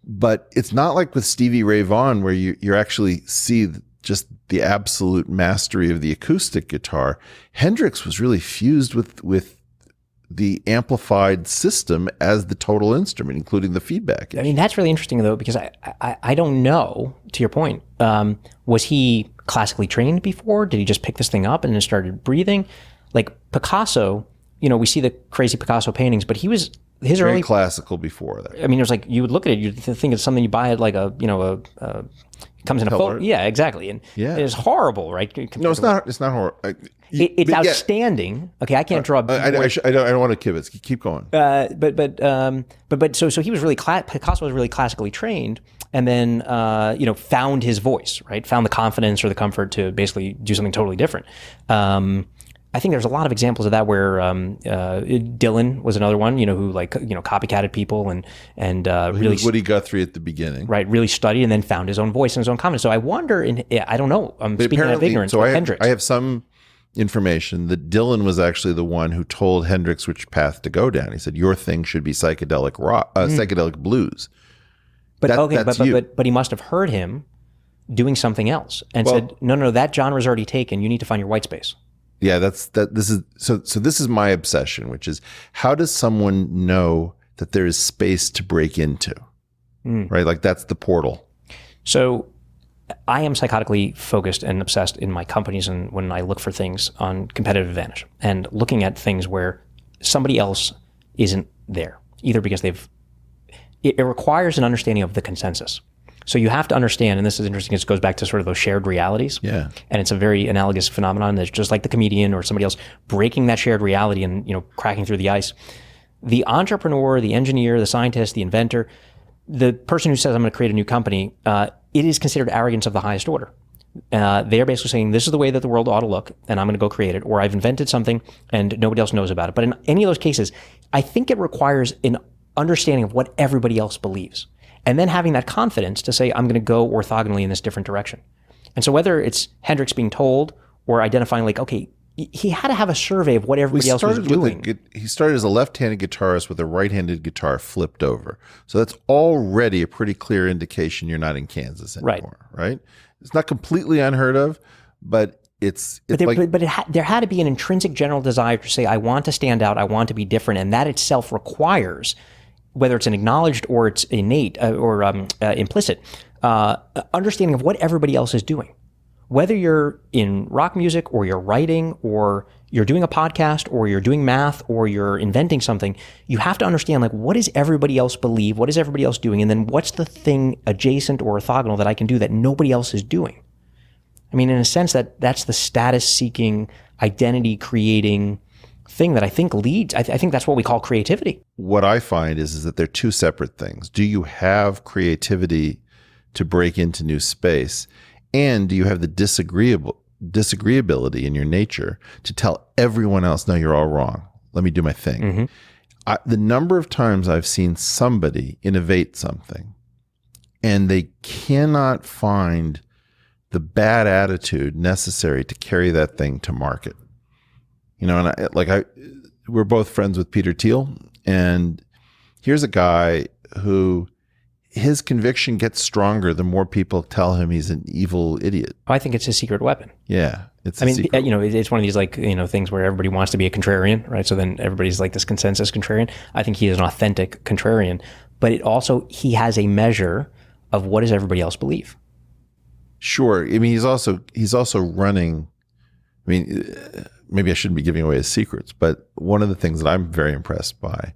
But it's not like with Stevie Ray Vaughan where you actually see just the absolute mastery of the acoustic guitar. Hendrix was really fused with the amplified system as the total instrument, including the feedback. I mean, that's really interesting though, because I don't know, to your point, was he classically trained before? Did he just pick this thing up and then started breathing? Like Picasso, we see the crazy Picasso paintings, but he was... His very early classical before that. I mean, it was like you would look at it, you'd think it's something you buy at like comes in a photo. Yeah, exactly. And it's horrible, right? No, it's not. It's not horrible. It's outstanding. Okay, I can't draw. I don't want to kibitz. Keep going. So he was really Picasso was really classically trained, and then found his voice, right? Found the confidence or the comfort to basically do something totally different. I think there's a lot of examples of that where Dylan was another one, who copycatted people and really was Woody Guthrie at the beginning, right? Really studied and then found his own voice and his own confidence. So I wonder, I don't know. I'm speaking out of ignorance. So Hendrix. I have some information that Dylan was actually the one who told Hendrix which path to go down. He said, "Your thing should be psychedelic rock, psychedelic blues." But he must have heard him doing something else and said, "No, that genre's already taken. You need to find your white space." Yeah, this is my obsession, which is how does someone know that there is space to break into? Right? Like that's the portal. So I am psychotically focused and obsessed in my companies and when I look for things on competitive advantage and looking at things where somebody else isn't there, either because it requires an understanding of the consensus. So you have to understand, and this is interesting, it goes back to sort of those shared realities. Yeah. And it's a very analogous phenomenon that's just like the comedian or somebody else breaking that shared reality and, cracking through the ice. The entrepreneur, the engineer, the scientist, the inventor, the person who says, I'm going to create a new company, it is considered arrogance of the highest order. They are basically saying, this is the way that the world ought to look, and I'm going to go create it, or I've invented something and nobody else knows about it. But in any of those cases, I think it requires an understanding of what everybody else believes. And then having that confidence to say, I'm going to go orthogonally in this different direction. And so whether it's Hendrix being told or identifying like, okay, he had to have a survey of what everybody else was doing. He started as a left-handed guitarist with a right-handed guitar flipped over. So that's already a pretty clear indication you're not in Kansas anymore, right? It's not completely unheard of, but there had to be an intrinsic general desire to say, I want to stand out, I want to be different, and that itself requires, whether it's an acknowledged or it's innate or implicit, understanding of what everybody else is doing. Whether you're in rock music or you're writing or you're doing a podcast or you're doing math or you're inventing something, you have to understand like what does everybody else believe, what is everybody else doing, and then what's the thing adjacent or orthogonal that I can do that nobody else is doing. I mean, in a sense that's the status-seeking, identity-creating thing that I think leads. I think that's what we call creativity. What I find is that they're two separate things. Do you have creativity to break into new space? And do you have the disagreeability in your nature to tell everyone else, no, you're all wrong. Let me do my thing. Mm-hmm. The number of times I've seen somebody innovate something and they cannot find the bad attitude necessary to carry that thing to market. We're both friends with Peter Thiel, and here's a guy who his conviction gets stronger the more people tell him he's an evil idiot. I think it's his secret weapon. Yeah. It's one of these things where everybody wants to be a contrarian, right? So then everybody's like this consensus contrarian. I think he is an authentic contrarian, but he has a measure of what does everybody else believe. Sure. I mean, he's also running, maybe I shouldn't be giving away his secrets, but one of the things that I'm very impressed by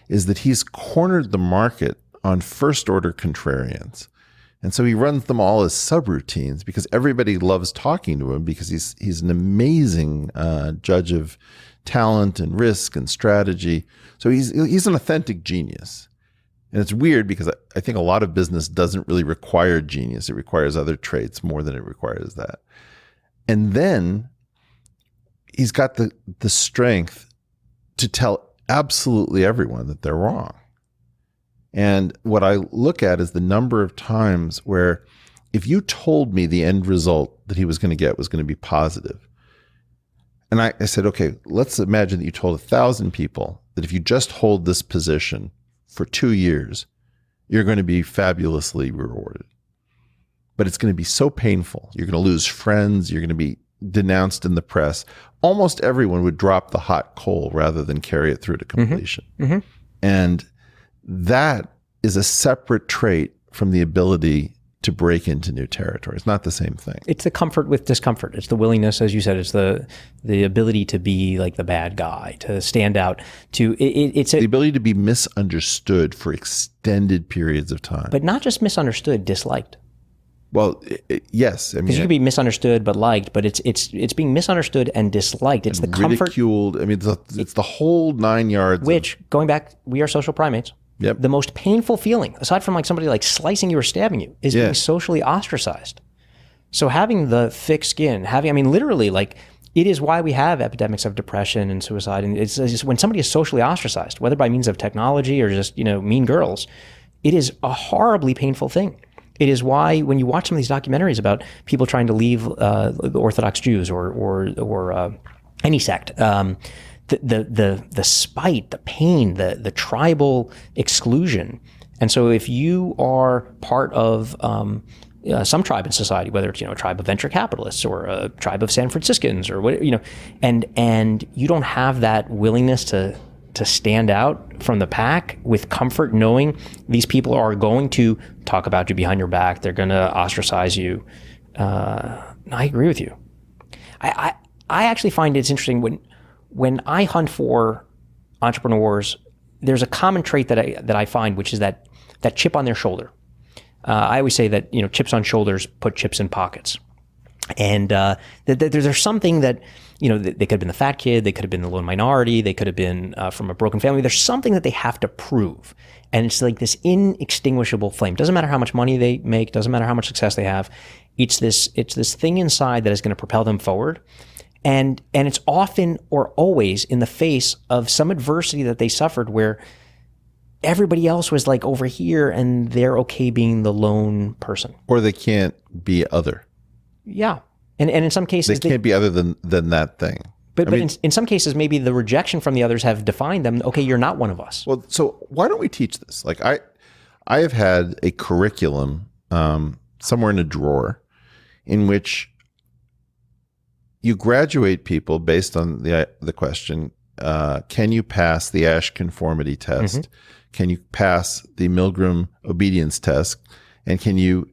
is that he's cornered the market on first-order contrarians. And so he runs them all as subroutines because everybody loves talking to him because he's an amazing judge of talent and risk and strategy. So he's an authentic genius. And it's weird because I think a lot of business doesn't really require genius. It requires other traits more than it requires that. And then he's got the strength to tell absolutely everyone that they're wrong. And what I look at is the number of times where if you told me the end result that he was going to get was going to be positive, and I said, okay, let's imagine that you told 1,000 people that if you just hold this position for 2 years, you're going to be fabulously rewarded. But it's going to be so painful. You're going to lose friends. You're going to be denounced in the press. Almost everyone would drop the hot coal rather than carry it through to completion. Mm-hmm. And that is a separate trait from the ability to break into new territory. It's not the same thing. It's the comfort with discomfort. It's the willingness, as you said, it's the ability to be like the bad guy, to stand out, it's the ability to be misunderstood for extended periods of time. But not just misunderstood, disliked. Well, yes. Because you can be misunderstood but liked, but it's being misunderstood and disliked. It's the comfort. Ridiculed. It's the whole 9 yards. Which, going back, we are social primates. Yep. The most painful feeling, aside from like somebody like slicing you or stabbing you, is being socially ostracized. So having the thick skin, literally, like, it is why we have epidemics of depression and suicide. And it's just when somebody is socially ostracized, whether by means of technology or just, mean girls, it is a horribly painful thing. It is why when you watch some of these documentaries about people trying to leave the Orthodox Jews or any sect, the spite, the pain, the tribal exclusion. And so if you are part of some tribe in society, whether it's, a tribe of venture capitalists or a tribe of San Franciscans or what, and you don't have that willingness to stand out from the pack with comfort, knowing these people are going to talk about you behind your back. They're going to ostracize you. I agree with you. I actually find it's interesting when I hunt for entrepreneurs, there's a common trait that I find, which is that chip on their shoulder. I always say that, chips on shoulders put chips in pockets. And there's something that, they could have been the fat kid, they could have been the lone minority, they could have been from a broken family. There's something that they have to prove. And it's like this inextinguishable flame. Doesn't matter how much money they make, doesn't matter how much success they have. It's this thing inside that is going to propel them forward. And it's often or always in the face of some adversity that they suffered where everybody else was like over here and they're okay being the lone person. Or they can't be other. Yeah. And in some cases they can't be other than that thing. But in some cases, maybe the rejection from the others have defined them. Okay, you're not one of us. Well, so why don't we teach this? Like I have had a curriculum somewhere in a drawer in which you graduate people based on the question, can you pass the Asch conformity test? Mm-hmm. Can you pass the Milgram obedience test? And can you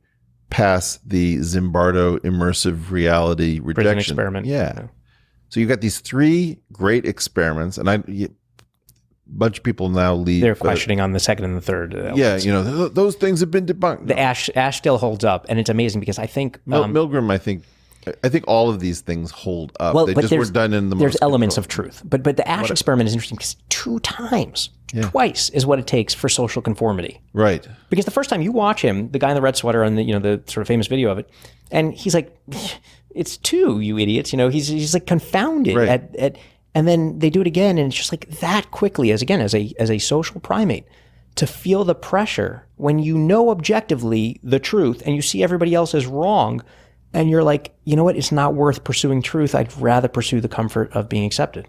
pass the Zimbardo immersive reality rejection? Prison experiment. Yeah. So you've got these 3 great experiments, and a bunch of people now leave. They're questioning on the second and the third. Those things have been debunked. The Asch still holds up, and it's amazing because I think Milgram, I think all of these things hold up. Well, they just were done in the there's most elements of truth, but the Asch experiment is interesting because twice is what it takes for social conformity. Right. Because the first time you watch him, the guy in the red sweater on the sort of famous video of it, and he's like, "It's 2, you idiots!" He's like confounded at and then they do it again, and it's just like that quickly as a social primate to feel the pressure when you know objectively the truth and you see everybody else as wrong. And you're like, you know what? It's not worth pursuing truth. I'd rather pursue the comfort of being accepted.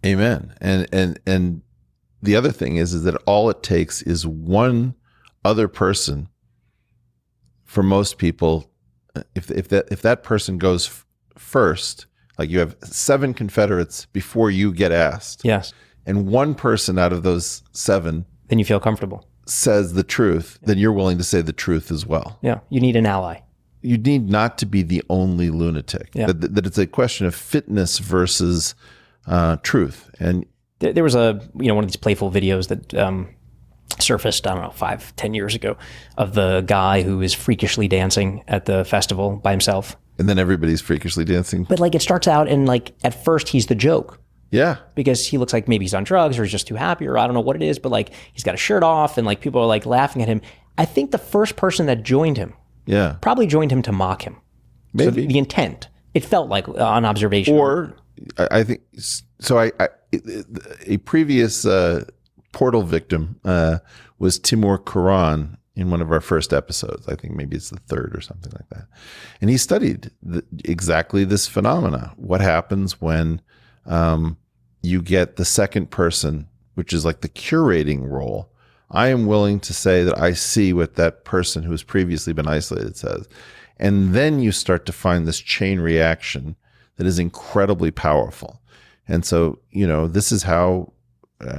Amen. And the other thing is that all it takes is one other person. For most people, if that person goes first, like you have 7 Confederates before you get asked. Yes. And one person out of those 7, then you feel comfortable, says the truth, then you're willing to say the truth as well. Yeah. You need an ally. You need not to be the only lunatic. Yeah. That it's a question of fitness versus truth. And there was one of these playful videos that surfaced, I don't know, 5-10 years ago of the guy who is freakishly dancing at the festival by himself. And then everybody's freakishly dancing. But like it starts out and like at first he's the joke. Yeah. Because he looks like maybe he's on drugs or he's just too happy or I don't know what it is, but like he's got a shirt off and like people are like laughing at him. I think the first person that joined him probably joined him to mock him. Maybe. So the intent, it felt like on observation. Or I think, so a previous portal victim was Timur Kuran in one of our first episodes. I think maybe it's the 3rd or something like that. And he studied exactly this phenomena. What happens when you get the second person, which is like the curating role. I am willing to say that I see what that person who has previously been isolated says. And then you start to find this chain reaction that is incredibly powerful. And so, this is how,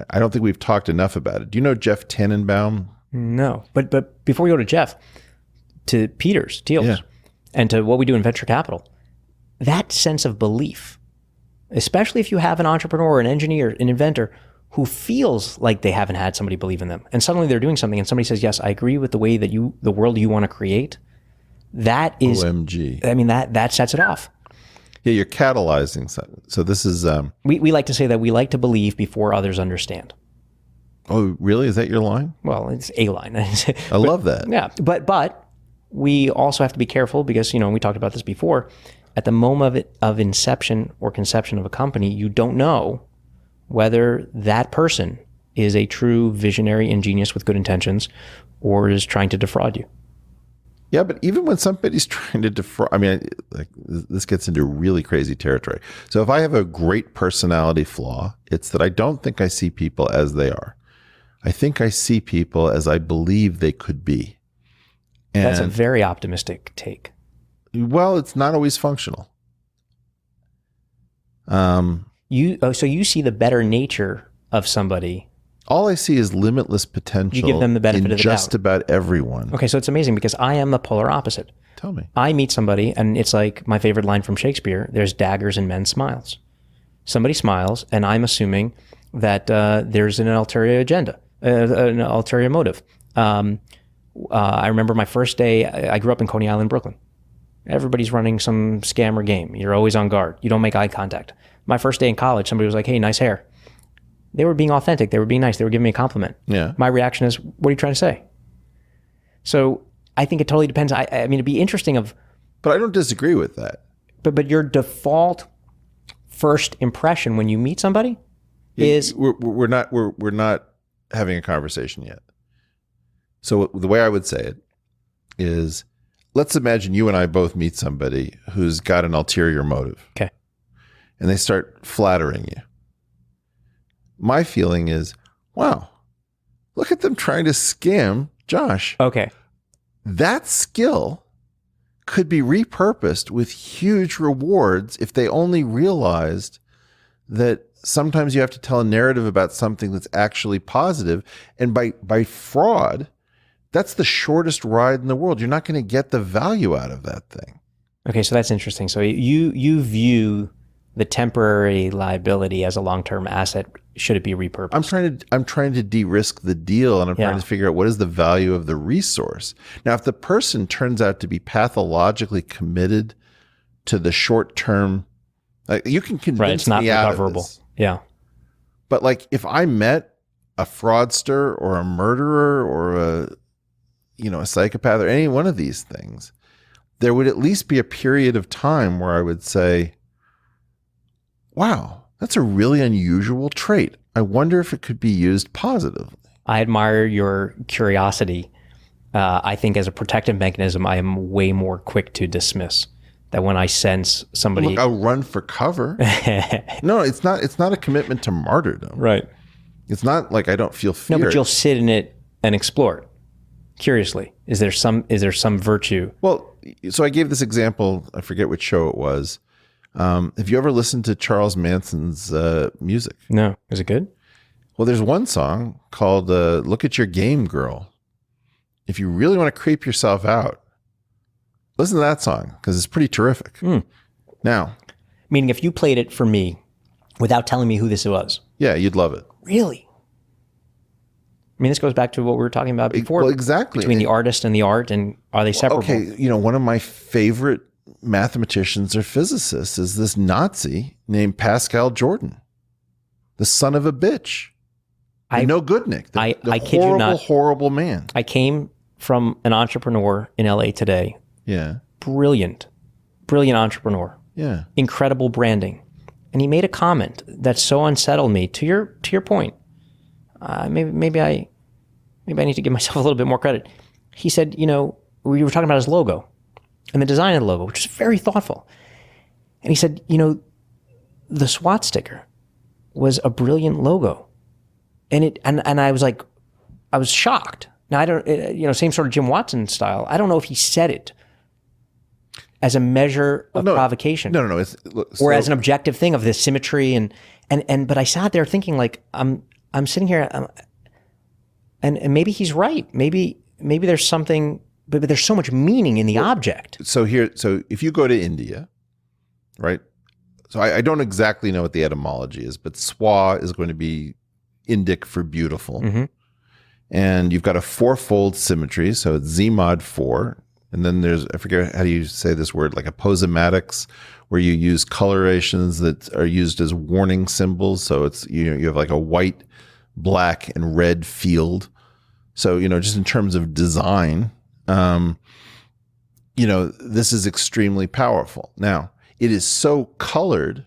I don't think we've talked enough about it. Do you know Jeff Tannenbaum? No. But before we go to Jeff, to Peter's, Thiel's, and to what we do in venture capital, that sense of belief, especially if you have an entrepreneur, an engineer, an inventor who feels like they haven't had somebody believe in them, and suddenly they're doing something and somebody says, yes, I agree with the way that the world you want to create, that is, OMG. I mean, that sets it off. Yeah, you're catalyzing something. So this is... We like to say that we like to believe before others understand. Oh, really? Is that your line? Well, it's a line. I love that. Yeah, but we also have to be careful because, we talked about this before, at the moment of inception or conception of a company, you don't know whether that person is a true visionary and genius with good intentions or is trying to defraud you. Yeah, but even when somebody's trying to defraud, this gets into really crazy territory. So if I have a great personality flaw, it's that I don't think I see people as they are. I think I see people as I believe they could be. And That's a very optimistic take. well, it's not always functional. So you see the better nature of somebody. All I see is limitless potential. You give them the benefit in of the just doubt. about everyone. Okay, so it's amazing because I am the polar opposite. Tell me. I meet somebody, and it's like my favorite line from Shakespeare, there's daggers in men's smiles. Somebody smiles, and I'm assuming that there's an ulterior agenda, an ulterior motive. I remember my first day, I grew up in Coney Island, Brooklyn. Everybody's running some scam or game. You're always on guard. You don't make eye contact. My first day in college, somebody was like, hey, nice hair. They were being authentic. They were being nice. They were giving me a compliment. Yeah. My reaction is, what are you trying to say? So I think it totally depends. I mean, it'd be interesting But I don't disagree with that. but your default first impression when you meet somebody is we're not having a conversation yet. So the way I would say it is, let's imagine you and I both meet somebody who's got an ulterior motive. okay. And they start flattering you. My feeling is, wow, look at them trying to scam Josh. Okay. That skill could be repurposed with huge rewards if they only realized that sometimes you have to tell a narrative about something that's actually positive. And by fraud, that's the shortest ride in the world. You're not going to get the value out of that thing. Okay, so that's interesting. So you view the temporary liability as a long-term asset. Should it be repurposed? I'm trying to de-risk the deal, and I'm trying to figure out what is the value of the resource. Now, if the person turns out to be pathologically committed to the short-term, you can convince it's not me out of recoverable. this. Yeah. But like, if I met a fraudster or a murderer or a psychopath or any one of these things, there would at least be a period of time where I would say, wow, that's a really unusual trait. I wonder if it could be used positively. I admire your curiosity. I think as a protective mechanism, I am way more quick to dismiss that when I sense somebody. Look, I'll run for cover. No, it's not a commitment to martyrdom. Right. It's not like I don't feel fear. No, but you'll sit in it and explore it curiously. Is there some virtue? Well, so I gave this example. I forget which show it was. Have you ever listened to Charles Manson's music? No. Is it good? Well, there's one song called Look at Your Game, Girl. If you really want to creep yourself out, listen to that song because it's pretty terrific. Now, meaning if you played it for me without telling me who this was. Yeah, you'd love it. Really? I mean, this goes back to what we were talking about before. Well, exactly. Between the artist and the art, and are they separable? Okay, one of my favorite mathematicians or physicists is this Nazi named Pascal Jordan, the son of a bitch. No Goodnick, the kid you not, horrible man. I came from an entrepreneur in LA today. Yeah. Brilliant entrepreneur. Yeah. Incredible branding. And he made a comment that so unsettled me. To your point, maybe I need to give myself a little bit more credit. He said, we were talking about his logo and the design of the logo, which is very thoughtful. And he said, the SWAT sticker was a brilliant logo. And I was like, I was shocked. Now I don't, same sort of Jim Watson style. I don't know if he said it as a measure of provocation. No. Or as an objective thing of the symmetry but I sat there thinking like, I'm sitting here and maybe he's right. Maybe there's something, but there's so much meaning in the object. So if you go to India, right? So I don't exactly know what the etymology is, but swa is going to be Indic for beautiful. Mm-hmm. And you've got a fourfold symmetry. So it's Z mod 4. And then there's, I forget how do you say this word, like aposematics, where you use colorations that are used as warning symbols. So it's, you have like a white, black, and red field. So, just in terms of design, this is extremely powerful. Now, it is so colored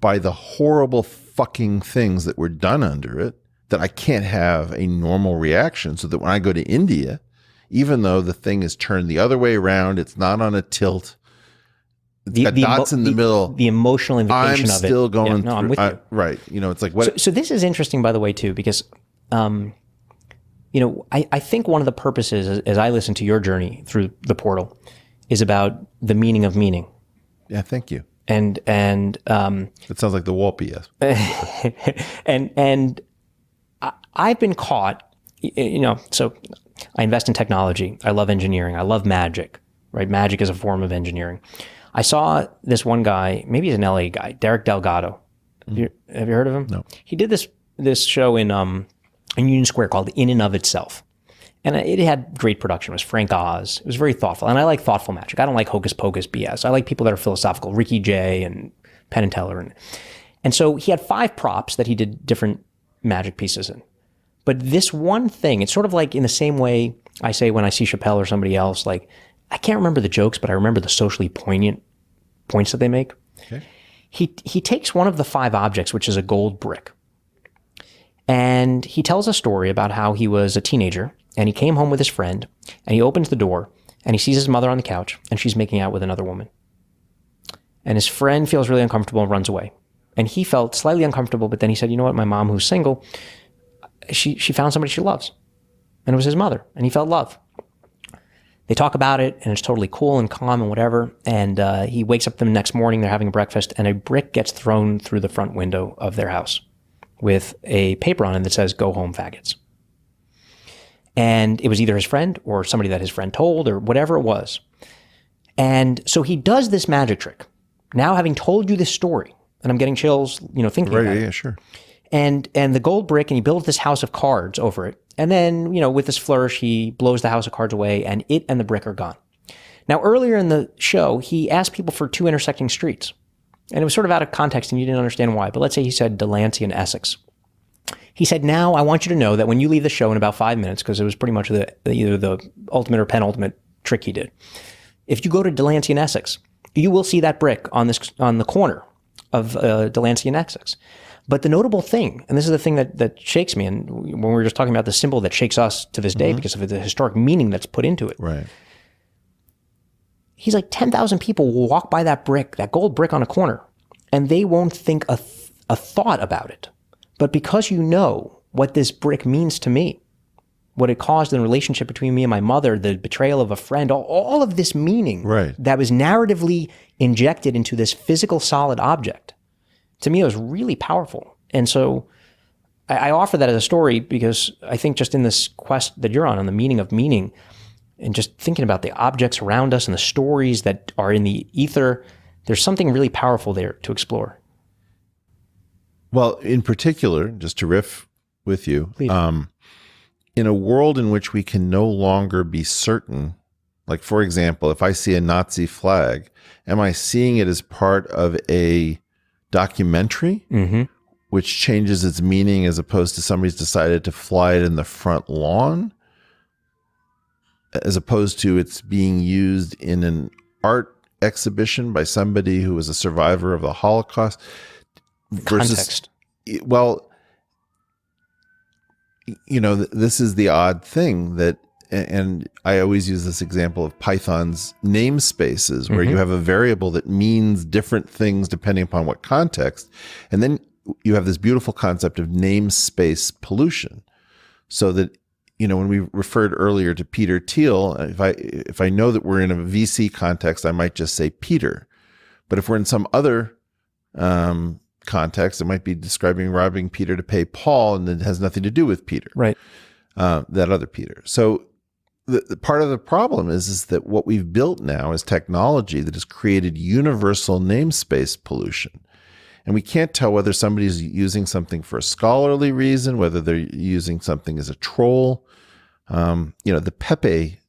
by the horrible fucking things that were done under it that I can't have a normal reaction, so that when I go to India, even though the thing is turned the other way around, it's not on a tilt, it's got dots in the middle. The emotional invitation of it. I'm still going through. I'm with you. Right. It's like what? So this is interesting, by the way, too, because I think one of the purposes, as I listen to your journey through the portal, is about the meaning of meaning. Yeah, thank you. And It sounds like the Wolfe, yes. and I've been caught, so I invest in technology. I love engineering. I love magic, right? Magic is a form of engineering. I saw this one guy, maybe he's an LA guy, Derek Delgado. Have you heard of him? No. He did this show in Union Square called In and of Itself. And it had great production. It was Frank Oz. It was very thoughtful. And I like thoughtful magic. I don't like hocus pocus BS. I like people that are philosophical. Ricky Jay and Penn and Teller. And so he had 5 props that he did different magic pieces in. But this one thing, it's sort of like in the same way I say when I see Chappelle or somebody else, like, I can't remember the jokes, but I remember the socially poignant points that they make. Okay. He takes one of the 5 objects, which is a gold brick. And he tells a story about how he was a teenager and he came home with his friend and he opens the door and he sees his mother on the couch and she's making out with another woman. And his friend feels really uncomfortable and runs away. And he felt slightly uncomfortable, but then he said, you know what, my mom, who's single, she found somebody she loves. And it was his mother, and he felt love. They talk about it, and it's totally cool and calm and whatever. And he wakes up the next morning, they're having breakfast, and a brick gets thrown through the front window of their house with a paper on it that says, "Go home, faggots." And it was either his friend or somebody that his friend told or whatever it was. And so he does this magic trick. Now, having told you this story, and I'm getting chills, thinking about it. Yeah, sure. And the gold brick, and he builds this house of cards over it. And then, with this flourish, he blows the house of cards away, and it and the brick are gone. Now, earlier in the show, he asked people for 2 intersecting streets. And it was sort of out of context, and you didn't understand why. But let's say he said Delancey and Essex. He said, now I want you to know that when you leave the show in about 5 minutes, because it was pretty much either the ultimate or penultimate trick he did. If you go to Delancey and Essex, you will see that brick on the corner of Delancey and Essex. But the notable thing, and this is the thing that shakes me, and when we were just talking about the symbol that shakes us to this day because of the historic meaning that's put into it. Right. He's like, 10,000 people will walk by that brick, that gold brick on a corner, and they won't think a thought about it. But because you know what this brick means to me, what it caused in the relationship between me and my mother, the betrayal of a friend, all of this meaning that was narratively injected into this physical solid object, to me, it was really powerful. And so I offer that as a story because I think just in this quest that you're on the meaning of meaning, and just thinking about the objects around us and the stories that are in the ether, there's something really powerful there to explore. Well, in particular, just to riff with you, in a world in which we can no longer be certain, like, for example, if I see a Nazi flag, am I seeing it as part of a documentary, which changes its meaning as opposed to somebody's decided to fly it in the front lawn, as opposed to it's being used in an art exhibition by somebody who was a survivor of the Holocaust? Context. Well, this is the odd thing that, and I always use this example of Python's namespaces, where you have a variable that means different things depending upon what context. And then you have this beautiful concept of namespace pollution. So that, when we referred earlier to Peter Thiel, if I know that we're in a VC context, I might just say Peter. But if we're in some other context, it might be describing robbing Peter to pay Paul, and it has nothing to do with Peter. Right. That other Peter. So the part of the problem is that what we've built now is technology that has created universal namespace pollution. And we can't tell whether somebody's using something for a scholarly reason, whether they're using something as a troll. The Pepe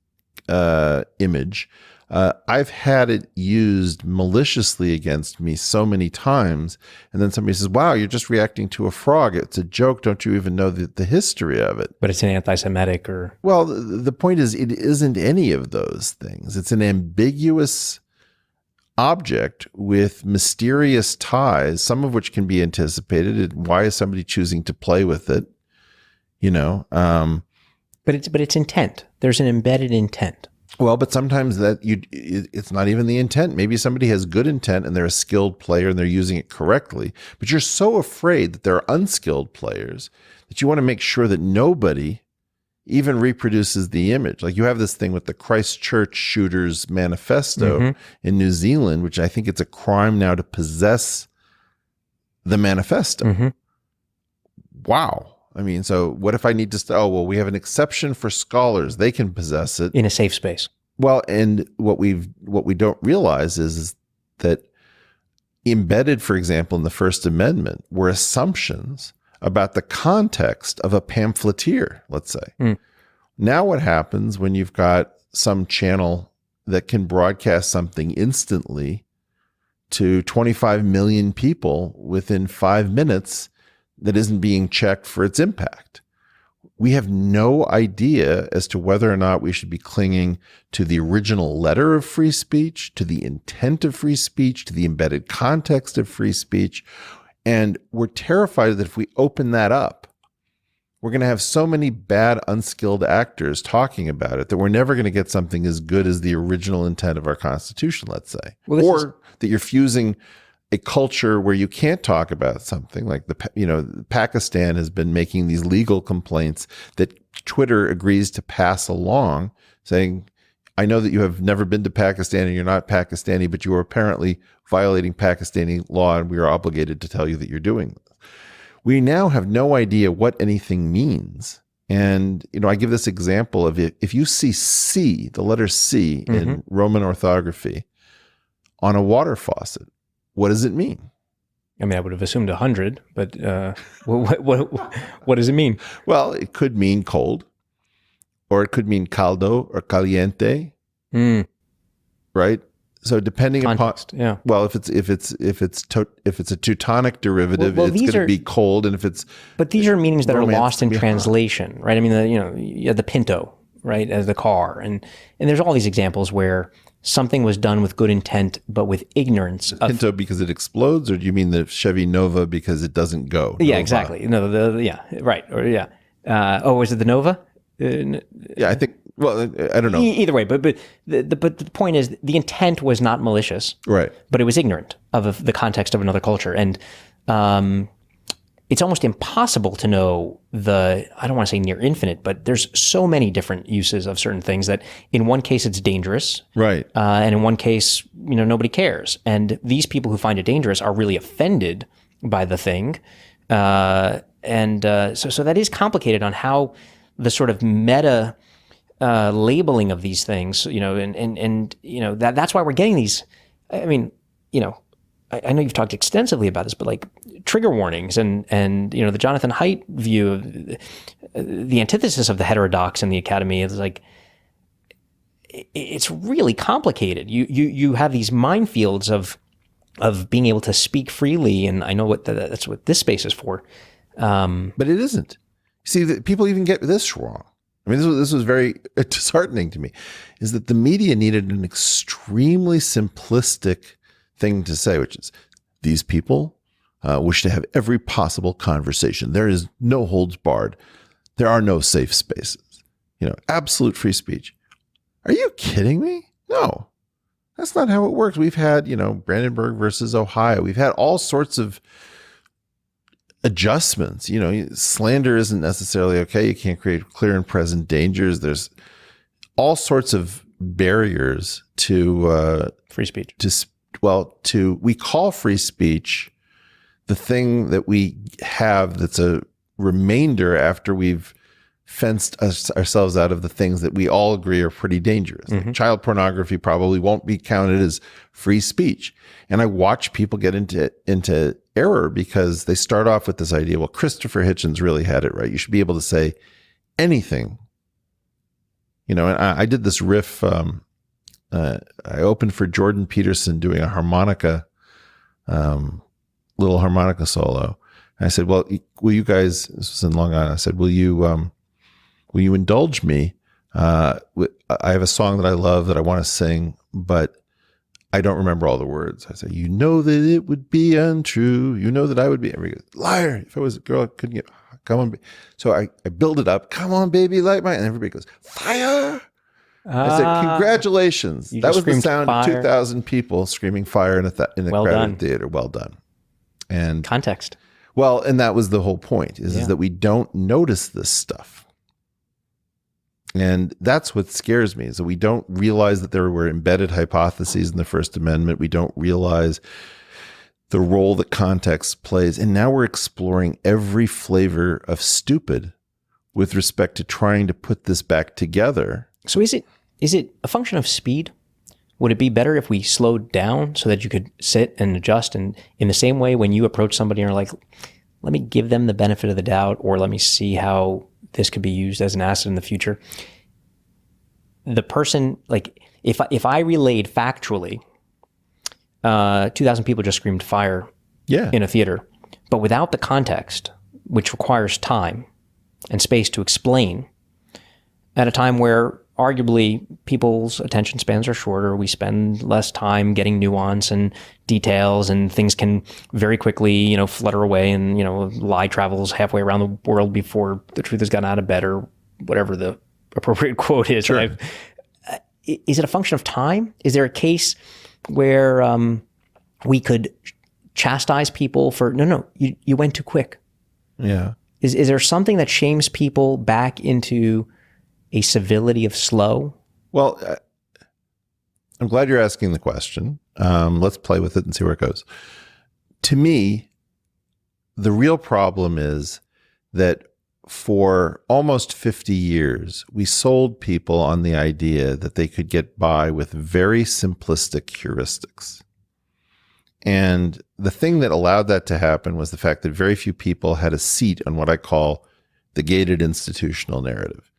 image, I've had it used maliciously against me so many times. And then somebody says, wow, you're just reacting to a frog. It's a joke. Don't you even know the history of it? But it's an anti-Semitic or... Well, the point is, it isn't any of those things. It's an ambiguous object with mysterious ties, some of which can be anticipated. Why is somebody choosing to play with it? But it's intent. There's an embedded intent. Well, but sometimes it's not even the intent. Maybe somebody has good intent and they're a skilled player and they're using it correctly. But you're so afraid that there are unskilled players that you want to make sure that nobody even reproduces the image. Like you have this thing with the Christchurch shooters manifesto in New Zealand, which I think it's a crime now to possess the manifesto. Wow. I mean, so what if I need to we have an exception for scholars. They can possess it in a safe space. Well, and what we don't realize is that embedded, for example, in the First Amendment were assumptions about the context of a pamphleteer, let's say. Now what happens when you've got some channel that can broadcast something instantly to 25 million people within 5 minutes that isn't being checked for its impact? We have no idea as to whether or not we should be clinging to the original letter of free speech, to the intent of free speech, to the embedded context of free speech. And we're terrified that if we open that up, we're going to have so many bad, unskilled actors talking about it that we're never going to get something as good as the original intent of our Constitution, let's say. Or that you're fusing a culture where you can't talk about something like Pakistan has been making these legal complaints that Twitter agrees to pass along, saying, I know that you have never been to Pakistan and you're not Pakistani, but you are apparently violating Pakistani law, and we are obligated to tell you that you're doing this. We now have no idea what anything means. And, I give this example of if you see C, the letter C in Roman orthography on a water faucet, what does it mean? I mean, I would have assumed 100, but what does it mean? Well, it could mean cold, or it could mean caldo or caliente, right? So depending Context, upon, well, if it's a Teutonic derivative, it's going to be cold, and if it's but these are meanings that are lost in translation, right? I mean, you have the Pinto, right, as the car, and there's all these examples where something was done with good intent, but with ignorance. Pinto because it explodes, or do you mean the Chevy Nova because it doesn't go? Yeah, exactly. No, right, or was it the Nova? Yeah, I think. Well, I don't know. Either way, but the point is, the intent was not malicious, right? But it was ignorant of the context of another culture, and it's almost impossible to know I don't want to say near infinite, but there's so many different uses of certain things that in one case it's dangerous, right? And in one case, nobody cares, and these people who find it dangerous are really offended by the thing, so that is complicated on how the sort of meta labeling of these things, that's why we're getting these. I mean, I know you've talked extensively about this, but like trigger warnings and the Jonathan Haidt view of the antithesis of the heterodox in the academy is like, it's really complicated. You have these minefields of being able to speak freely, and I know that's what this space is for. But it isn't. See, people even get this wrong. I mean, this was very disheartening to me, is that the media needed an extremely simplistic thing to say, which is these people wish to have every possible conversation. There is no holds barred. There are no safe spaces. Absolute free speech. Are you kidding me? No, that's not how it works. We've had, Brandenburg versus Ohio. We've had all sorts of adjustments. Slander isn't necessarily okay. You can't create clear and present dangers. There's all sorts of barriers to free speech. We call free speech the thing that we have that's a remainder after we've fenced ourselves out of the things that we all agree are pretty dangerous. Like child pornography probably won't be counted as free speech. And I watch people get into error because they start off with this idea, well, Christopher Hitchens really had it right. You should be able to say anything. And I did this riff. I opened for Jordan Peterson doing a harmonica, little harmonica solo. And I said, well, will you guys, this was in Long Island, I said, will you indulge me? I have a song that I love that I want to sing, but I don't remember all the words. I said, that it would be untrue. That I would be. Everybody goes, liar. If I was a girl, I couldn't get, come on. So I build it up. Come on, baby, light my, and everybody goes, fire. I said, congratulations. That was the sound of 2,000 people screaming fire in a crowded theater. Well done. And context. Well, and that was the whole point is that we don't notice this stuff. And that's what scares me, is that we don't realize that there were embedded hypotheses in the First Amendment. We don't realize the role that context plays. And now we're exploring every flavor of stupid with respect to trying to put this back together. So is it a function of speed? Would it be better if we slowed down so that you could sit and adjust? And in the same way, when you approach somebody and are like, let me give them the benefit of the doubt, or let me see how this could be used as an asset in the future. The person, like, if I relayed factually, 2,000 people just screamed fire in a theater, but without the context, which requires time and space to explain, at a time where arguably people's attention spans are shorter, we spend less time getting nuance and details, and things can very quickly, flutter away, and, lie travels halfway around the world before the truth has gotten out of bed, or whatever the appropriate quote is. Sure. Right? Is it a function of time? Is there a case where we could chastise people for, no, you went too quick? Yeah. Is there something that shames people back into a civility of slow? Well, I'm glad you're asking the question. Let's play with it and see where it goes. To me, the real problem is that for almost 50 years, we sold people on the idea that they could get by with very simplistic heuristics. And the thing that allowed that to happen was the fact that very few people had a seat on what I call the gated institutional narrative.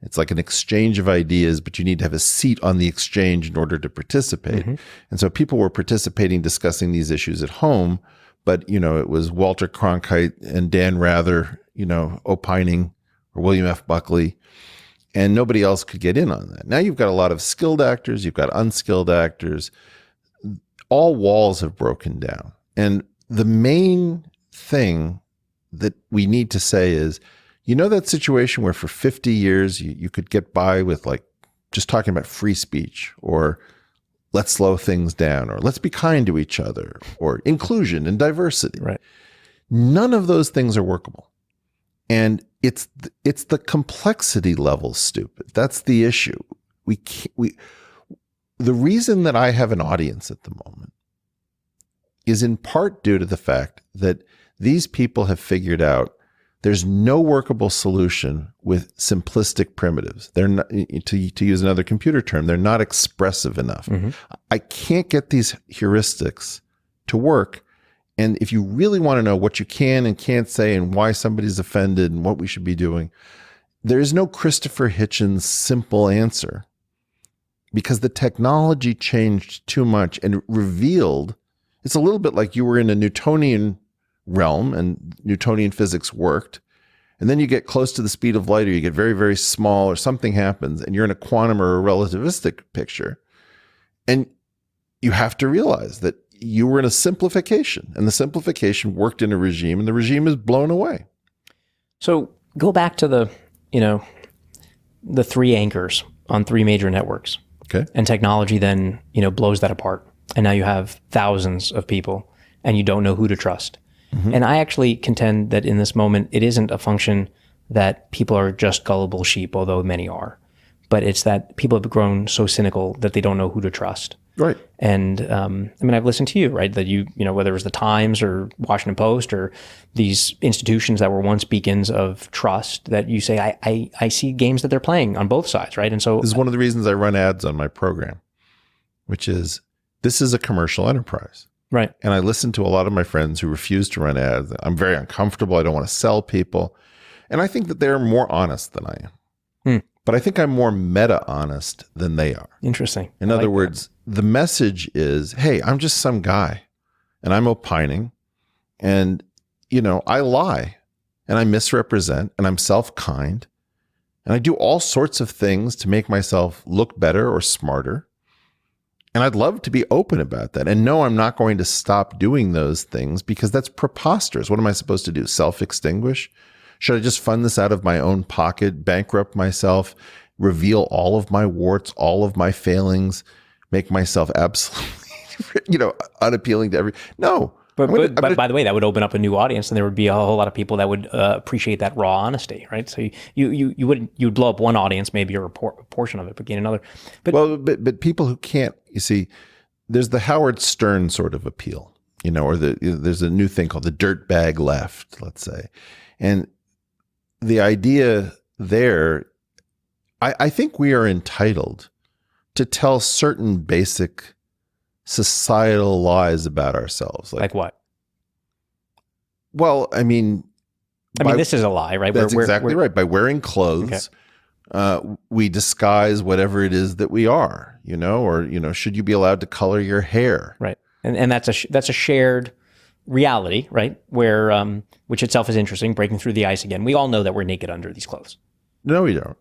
It's like an exchange of ideas, but you need to have a seat on the exchange in order to participate. Mm-hmm. And so people were participating, discussing these issues at home, but, it was Walter Cronkite and Dan Rather, opining, or William F. Buckley, and nobody else could get in on that. Now you've got a lot of skilled actors, you've got unskilled actors. All walls have broken down. And the main thing that we need to say is, that situation where for 50 years you could get by with like just talking about free speech, or let's slow things down, or let's be kind to each other, or inclusion and diversity. Right. None of those things are workable. And it's the complexity level stupid. That's the issue. The reason that I have an audience at the moment is in part due to the fact that these people have figured out there's no workable solution with simplistic primitives. They're not, to use another computer term, they're not expressive enough. Mm-hmm. I can't get these heuristics to work. And if you really want to know what you can and can't say and why somebody's offended and what we should be doing, there is no Christopher Hitchens simple answer, because the technology changed too much and revealed, it's a little bit like you were in a Newtonian realm and Newtonian physics worked, and then you get close to the speed of light, or you get very, very small, or something happens and you're in a quantum or a relativistic picture, and you have to realize that you were in a simplification, and the simplification worked in a regime, and the regime is blown away. So go back to the three anchors on three major networks. Okay. And technology then, blows that apart. And now you have thousands of people and you don't know who to trust. Mm-hmm. And I actually contend that in this moment, it isn't a function that people are just gullible sheep, although many are, but it's that people have grown so cynical that they don't know who to trust. Right. And I've listened to you, right? That whether it was the Times or Washington Post or these institutions that were once beacons of trust, that you say, I see games that they're playing on both sides, right? And so this is one of the reasons I run ads on my program, which is this is a commercial enterprise. Right. And I listen to a lot of my friends who refuse to run ads. I'm very uncomfortable. I don't want to sell people. And I think that they're more honest than I am. But I think I'm more meta honest than they are. Interesting. In other words, the message is, hey, I'm just some guy and I'm opining and, I lie and I misrepresent and I'm self-kind and I do all sorts of things to make myself look better or smarter. And I'd love to be open about that. And no, I'm not going to stop doing those things because that's preposterous. What am I supposed to do? Self-extinguish? Should I just fund this out of my own pocket, bankrupt myself, reveal all of my warts, all of my failings, make myself absolutely, unappealing to No, But by the way, that would open up a new audience, and there would be a whole lot of people that would appreciate that raw honesty, right? So you'd blow up one audience, maybe, or a portion of it, but gain another. But people who can't, you see, there's the Howard Stern sort of appeal, or there's a new thing called the dirtbag left, let's say, and the idea there, I think we are entitled to tell certain basic societal lies about ourselves. Like what? Well, I mean, this is a lie, right? That's exactly right. By wearing clothes, we disguise whatever it is that we are, or, should you be allowed to color your hair? Right. And that's a shared reality, right? Where, which itself is interesting, breaking through the ice again. We all know that we're naked under these clothes. No, we don't.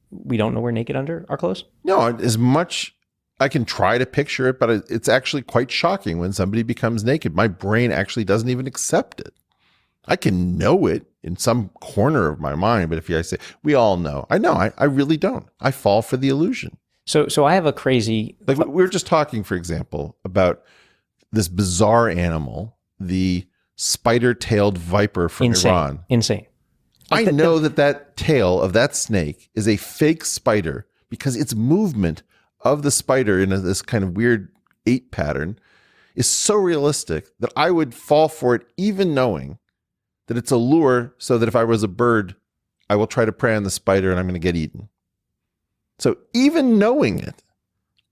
We don't know we're naked under our clothes? No, as much I can try to picture it, but it's actually quite shocking when somebody becomes naked. My brain actually doesn't even accept it. I can know it in some corner of my mind, but if I say, we all know, I really don't. I fall for the illusion. So I have a crazy... Like we were just talking, for example, about this bizarre animal, the spider-tailed viper from Iran. Insane. I know that tail of that snake is a fake spider because its movement of the spider in this kind of weird ape pattern is so realistic that I would fall for it, even knowing that it's a lure, so that if I was a bird, I will try to prey on the spider and I'm going to get eaten. So even knowing it,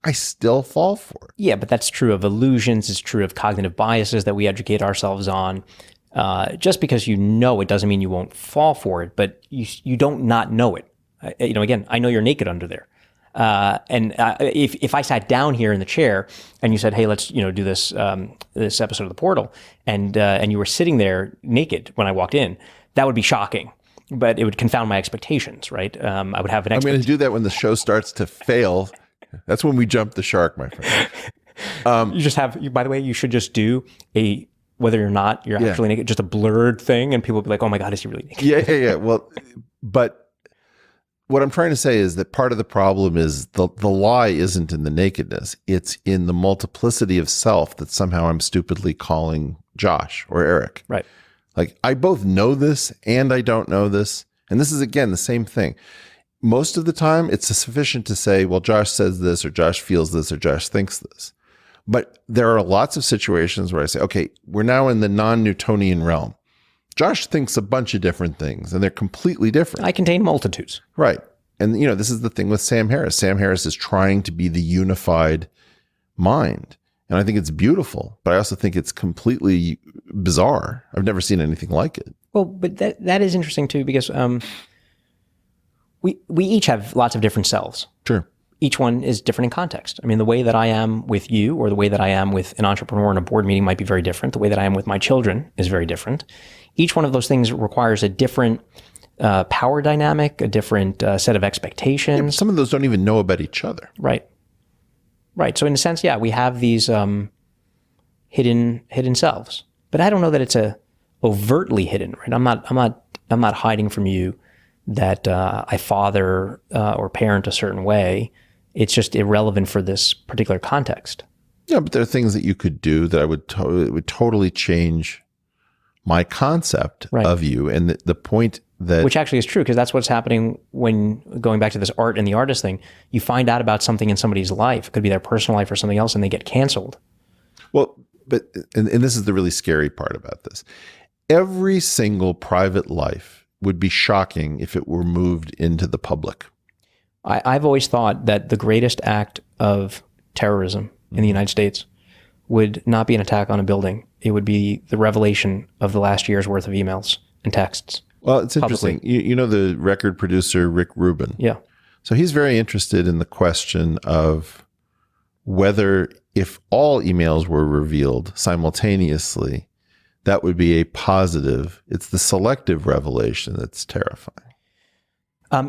I still fall for it. Yeah, but that's true of illusions. It's true of cognitive biases that we educate ourselves on. Just because you know it doesn't mean you won't fall for it, but you don't not know it. Again, I know you're naked under there. If I sat down here in the chair and you said, "Hey, let's do this this episode of The Portal," and you were sitting there naked when I walked in, that would be shocking. But it would confound my expectations, right? I would have an. I'm going to do that when the show starts to fail. That's when we jump the shark, my friend. You just have. By the way, you should just do a. Whether or not you're actually naked, just a blurred thing, and people will be like, "Oh my God, is he really naked?" Yeah. Well, but what I'm trying to say is that part of the problem is the lie isn't in the nakedness; it's in the multiplicity of self that somehow I'm stupidly calling Josh or Eric. Right. Like I both know this and I don't know this, and this is again the same thing. Most of the time, it's sufficient to say, "Well, Josh says this, or Josh feels this, or Josh thinks this." But there are lots of situations where I say, okay, we're now in the non-Newtonian realm. Josh thinks a bunch of different things, and they're completely different. I contain multitudes. Right. And, this is the thing with Sam Harris. Sam Harris is trying to be the unified mind. And I think it's beautiful, but I also think it's completely bizarre. I've never seen anything like it. Well, but that is interesting, too, because we each have lots of different selves. Sure. Each one is different in context. I mean, the way that I am with you or the way that I am with an entrepreneur in a board meeting might be very different. The way that I am with my children is very different. Each one of those things requires a different power dynamic, a different set of expectations. Yeah, some of those don't even know about each other. Right. So in a sense, we have these hidden selves. But I don't know that it's a overtly hidden, right? I'm not hiding from you that I father or parent a certain way. It's just irrelevant for this particular context. Yeah, but there are things that you could do that would totally change my concept of you. And the point that... Which actually is true, because that's what's happening when, going back to this art and the artist thing, you find out about something in somebody's life. It could be their personal life or something else, and they get canceled. Well, and this is the really scary part about this. Every single private life would be shocking if it were moved into the public. I've always thought that the greatest act of terrorism in the United States would not be an attack on a building. It would be the revelation of the last year's worth of emails and texts. Well, it's interesting. You know the record producer, Rick Rubin? Yeah. So he's very interested in the question of whether if all emails were revealed simultaneously, that would be a positive. It's the selective revelation that's terrifying.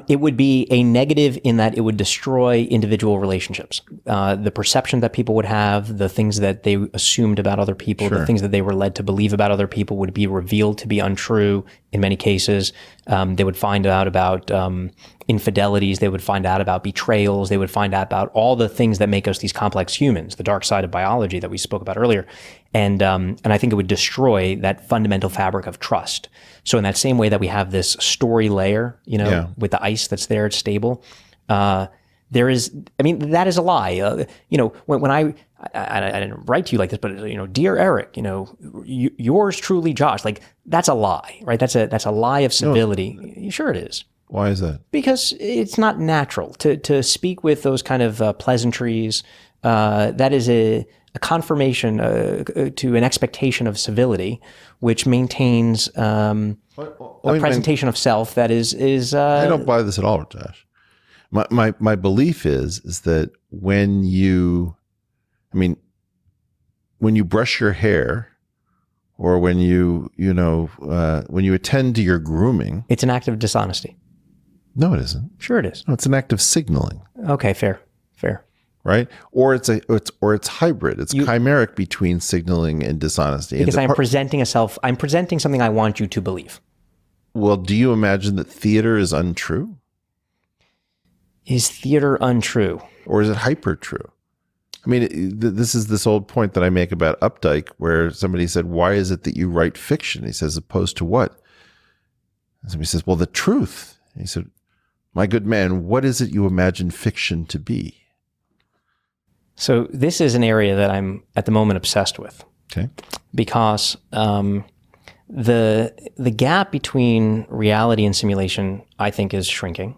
It would be a negative in that it would destroy individual relationships. The perception that people would have, the things that they assumed about other people, the things that they were led to believe about other people would be revealed to be untrue in many cases. They would find out about infidelities. They would find out about betrayals. They would find out about all the things that make us these complex humans, the dark side of biology that we spoke about earlier. And I think it would destroy that fundamental fabric of trust. So in that same way that we have this story layer, with the ice that's there, it's stable. There is, that is a lie. When I didn't write to you like this, but dear Eric, yours truly, Josh. Like, that's a lie, right? That's a lie of civility. No. Sure, it is. Why is that? Because it's not natural to speak with those kind of pleasantries. That is a confirmation to an expectation of civility, which maintains a presentation of self that is. I don't buy this at all, Josh. My belief is that when you brush your hair, or when you attend to your grooming, it's an act of dishonesty. No, it isn't. Sure, it is. No, it's an act of signaling. Okay, fair. Right? Or it's hybrid. It's chimeric between signaling and dishonesty. Because I'm presenting something I want you to believe. Well, do you imagine that theater is untrue? Is theater untrue? Or is it hyper true? This is this old point that I make about Updike, where somebody said, why is it that you write fiction? He says, opposed to what? And somebody says, well, the truth. And he said, my good man, what is it you imagine fiction to be? So this is an area that I'm at the moment obsessed with. Okay. Because the gap between reality and simulation, I think, is shrinking.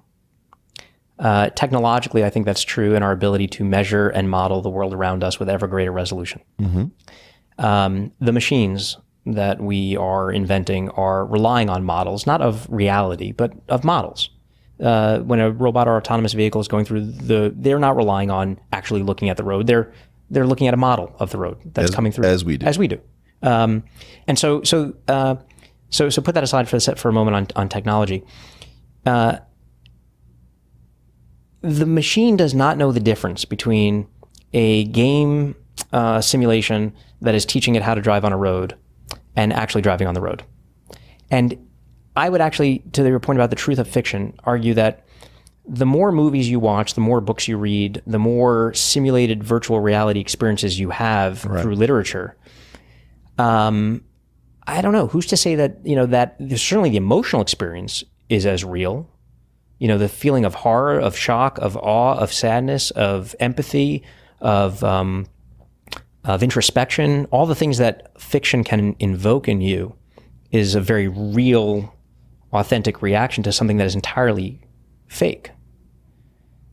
Technologically, I think that's true in our ability to measure and model the world around us with ever greater resolution. Mm-hmm. The machines that we are inventing are relying on models, not of reality, but of models. When a robot or autonomous vehicle is going through they're not relying on actually looking at the road. They're looking at a model of the road that's coming through. As we do. And so put that aside for a moment on technology. The machine does not know the difference between a game simulation that is teaching it how to drive on a road and actually driving on the road. And I would actually, to your point about the truth of fiction, argue that the more movies you watch, the more books you read, the more simulated virtual reality experiences you have through literature. I don't know. Who's to say that, that certainly the emotional experience is as real. The feeling of horror, of shock, of awe, of sadness, of empathy, of introspection, all the things that fiction can invoke in you is a very real, authentic reaction to something that is entirely fake.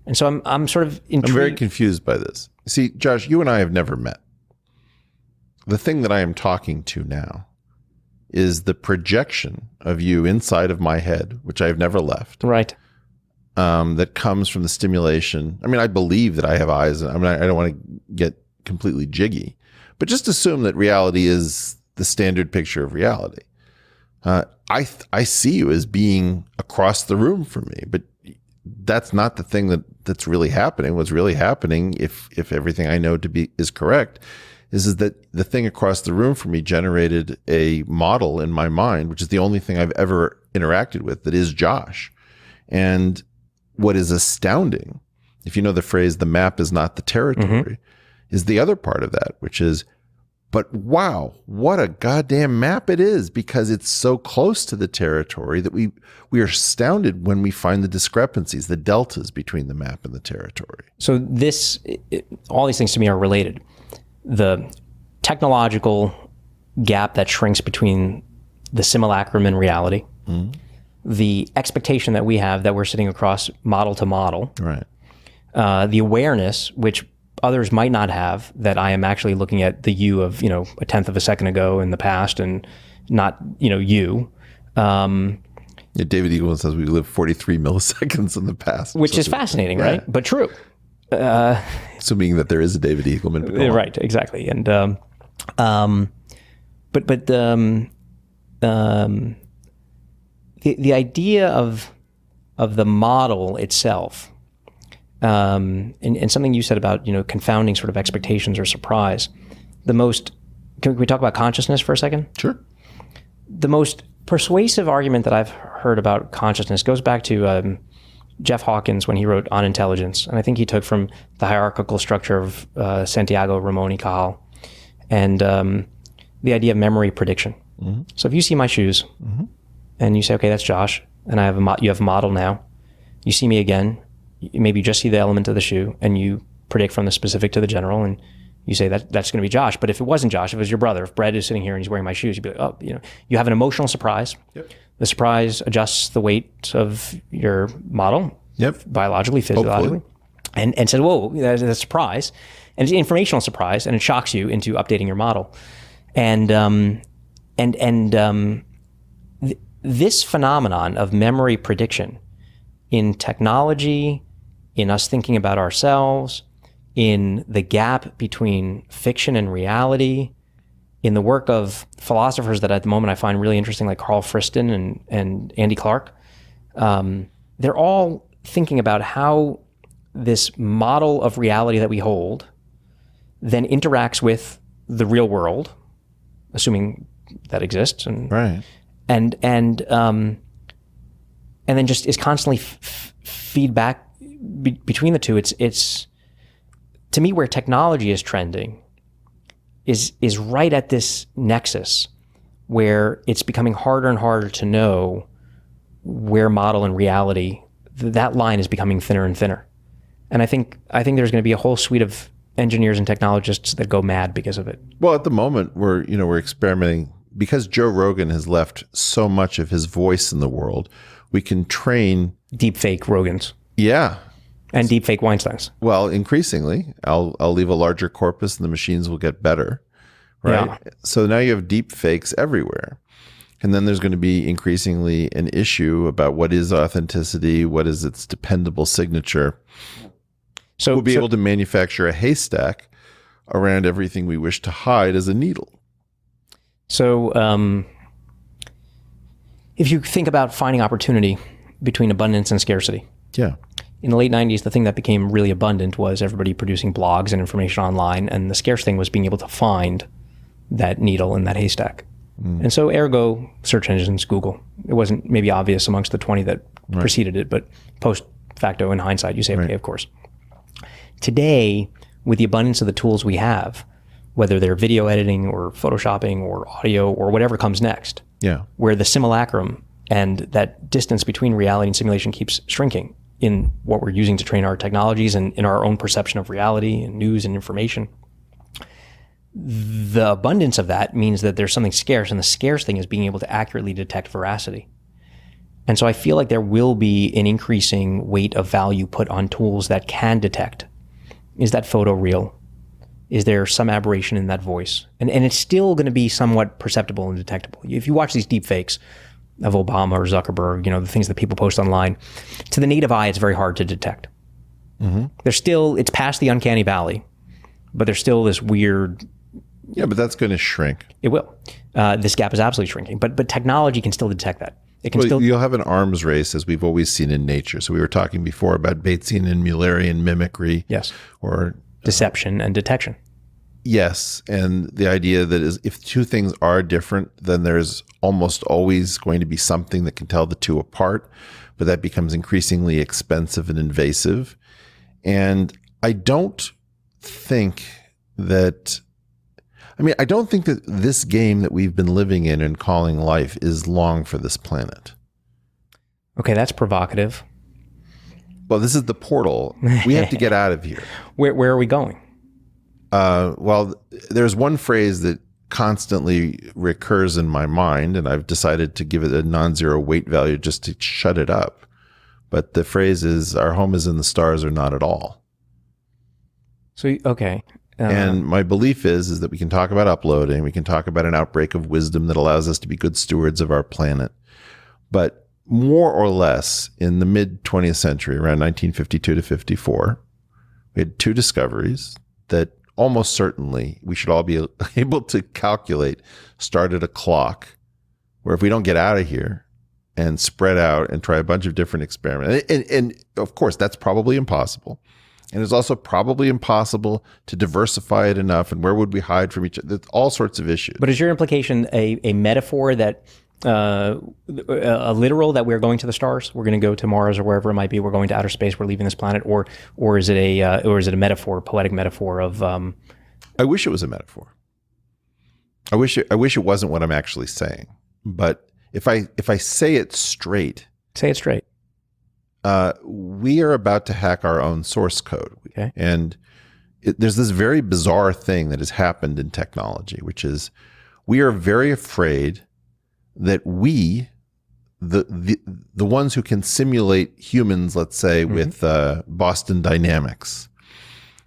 And so I'm sort of intrigued. I'm very confused by this. See, Josh, you and I have never met. The thing that I am talking to now is the projection of you inside of my head, which I have never left. Right. That comes from the stimulation. I believe that I have eyes. I don't want to get completely jiggy, but just assume that reality is the standard picture of reality. I see you as being across the room from me, but that's not the thing that's really happening. What's really happening, if everything I know is correct, is that the thing across the room from me generated a model in my mind, which is the only thing I've ever interacted with that is Josh. And what is astounding, if you know the phrase, the map is not the territory, is the other part of that, which is, but wow, what a goddamn map it is, because it's so close to the territory that we are astounded when we find the discrepancies, the deltas between the map and the territory. So all these things to me are related. The technological gap that shrinks between the simulacrum and reality, the expectation that we have that we're sitting across model to model, right? The awareness, which others might not have, that I am actually looking at the you of, a tenth of a second ago in the past and not, you. David Eagleman says we live 43 milliseconds in the past. Which is fascinating, right? But true. Assuming that there is a David Eagleman. Right, exactly. And, the idea of the model itself, and something you said about, confounding sort of expectations or surprise. Can we talk about consciousness for a second? Sure. The most persuasive argument that I've heard about consciousness goes back to Jeff Hawkins when he wrote On Intelligence. And I think he took from the hierarchical structure of Santiago Ramon y Cajal and the idea of memory prediction. Mm-hmm. So if you see my shoes and you say, okay, that's Josh, and you have a model now, you see me again, maybe you just see the element of the shoe and you predict from the specific to the general, and you say that's going to be Josh. But if it wasn't Josh, if it was your brother, if Brett is sitting here and he's wearing my shoes, you'd be like, oh, you have an emotional surprise. Yep. The surprise adjusts the weight of your model, biologically, physiologically, and says, whoa, that's a surprise. And it's an informational surprise, and it shocks you into updating your model. And this phenomenon of memory prediction in technology, in us thinking about ourselves, in the gap between fiction and reality, in the work of philosophers that at the moment I find really interesting, like Carl Friston and Andy Clark, they're all thinking about how this model of reality that we hold then interacts with the real world, assuming that exists, and and then just is constantly feedback between the two. It's to me where technology is trending is right at this nexus where it's becoming harder and harder to know where model and reality, that line is becoming thinner and thinner. And I think there's going to be a whole suite of engineers and technologists that go mad because of it. Well, at the moment we're experimenting because Joe Rogan has left so much of his voice in the world. We can train deepfake Rogans. Yeah. And deepfake Weinsteins. Well, increasingly, I'll leave a larger corpus and the machines will get better, right? Yeah. So now you have deep fakes everywhere. And then there's going to be increasingly an issue about what is authenticity, what is its dependable signature. So we'll be able to manufacture a haystack around everything we wish to hide as a needle. So if you think about finding opportunity between abundance and scarcity. Yeah. In the late 90s, the thing that became really abundant was everybody producing blogs and information online. And the scarce thing was being able to find that needle in that haystack. And so ergo, search engines, Google. It wasn't maybe obvious amongst the 20 that preceded it, but post facto in hindsight, you say, okay, of course. Today, with the abundance of the tools we have, whether they're video editing or photoshopping or audio or whatever comes next, where the simulacrum and that distance between reality and simulation keeps shrinking in what we're using to train our technologies and in our own perception of reality and news and information. The abundance of that means that there's something scarce, and the scarce thing is being able to accurately detect veracity. And so I feel like there will be an increasing weight of value put on tools that can detect. Is that photo real? Is there some aberration in that voice? And it's still going to be somewhat perceptible and detectable. If you watch these deep fakes of Obama or Zuckerberg, the things that people post online, to the native eye, it's very hard to detect. It's past the uncanny valley, but there's still this weird... Yeah, but that's going to shrink. It will. This gap is absolutely shrinking, but technology can still detect that. It can You'll have an arms race, as we've always seen in nature. So we were talking before about Batesian and Mullerian mimicry. Yes. Or deception and detection. Yes, and the idea that is if two things are different, then there's almost always going to be something that can tell the two apart, but that becomes increasingly expensive and invasive. And I don't think that this game that we've been living in and calling life is long for this planet. Okay, that's provocative. Well, this is the portal. We have to get out of here. Where are we going? Well, there's one phrase that constantly recurs in my mind, and I've decided to give it a non-zero weight value just to shut it up. But the phrase is, our home is in the stars or not at all. So, okay. And my belief is that we can talk about uploading, we can talk about an outbreak of wisdom that allows us to be good stewards of our planet. But more or less in the mid 20th century, around 1952 to 54, we had two discoveries that almost certainly we should all be able to calculate started a clock where if we don't get out of here and spread out and try a bunch of different experiments, and of course that's probably impossible. And it's also probably impossible to diversify it enough. And where would we hide from each other? All sorts of issues. But is your implication a metaphor that a literal that we're going to the stars, we're going to go to Mars or wherever it might be, we're going to outer space, we're leaving this planet, or is it a metaphor, poetic metaphor of? I wish it was a metaphor. I wish it wasn't what I'm actually saying. But if I say it straight, we are about to hack our own source code, okay. And there's this very bizarre thing that has happened in technology, which is we are very afraid that we, the ones who can simulate humans, let's say, with Boston Dynamics,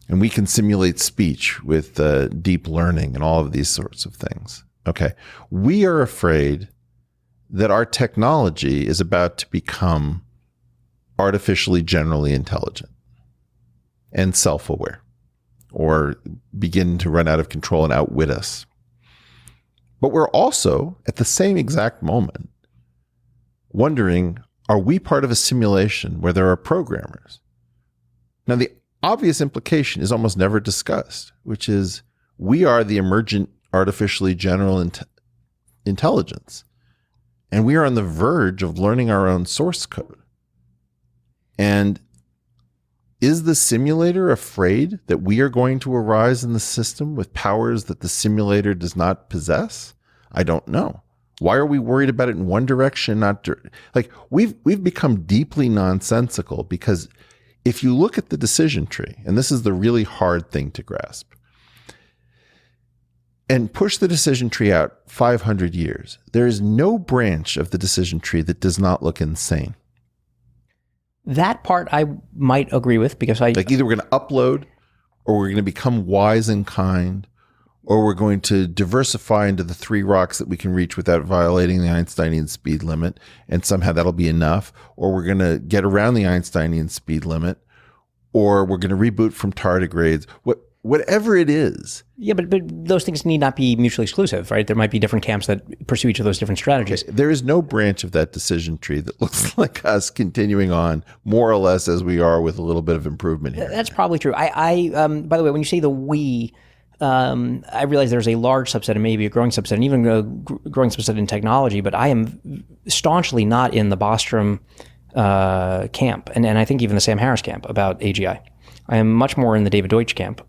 and we can simulate speech with deep learning and all of these sorts of things. Okay. We are afraid that our technology is about to become artificially generally intelligent and self-aware, or begin to run out of control and outwit us. But we're also, at the same exact moment, wondering, are we part of a simulation where there are programmers? Now, the obvious implication is almost never discussed, which is we are the emergent artificially general intelligence, and we are on the verge of learning our own source code. And is the simulator afraid that we are going to arise in the system with powers that the simulator does not possess? I don't know. Why are we worried about it in one direction, like we've become deeply nonsensical, because if you look at the decision tree, and this is the really hard thing to grasp, and push the decision tree out 500 years, there is no branch of the decision tree that does not look insane. That part I might agree with, because like either we're going to upload, or we're going to become wise and kind, or we're going to diversify into the 3 rocks that we can reach without violating the Einsteinian speed limit, and somehow that'll be enough, or we're going to get around the Einsteinian speed limit, or we're going to reboot from tardigrades. Whatever it is. Yeah, but those things need not be mutually exclusive, right? There might be different camps that pursue each of those different strategies. Okay. There is no branch of that decision tree that looks like us continuing on more or less as we are, with a little bit of improvement here. That's probably true. I by the way, when you say the we, I realize there's a large subset, and maybe a growing subset, and even a growing subset in technology, but I am staunchly not in the Bostrom camp, and I think even the Sam Harris camp about AGI. I am much more in the David Deutsch camp.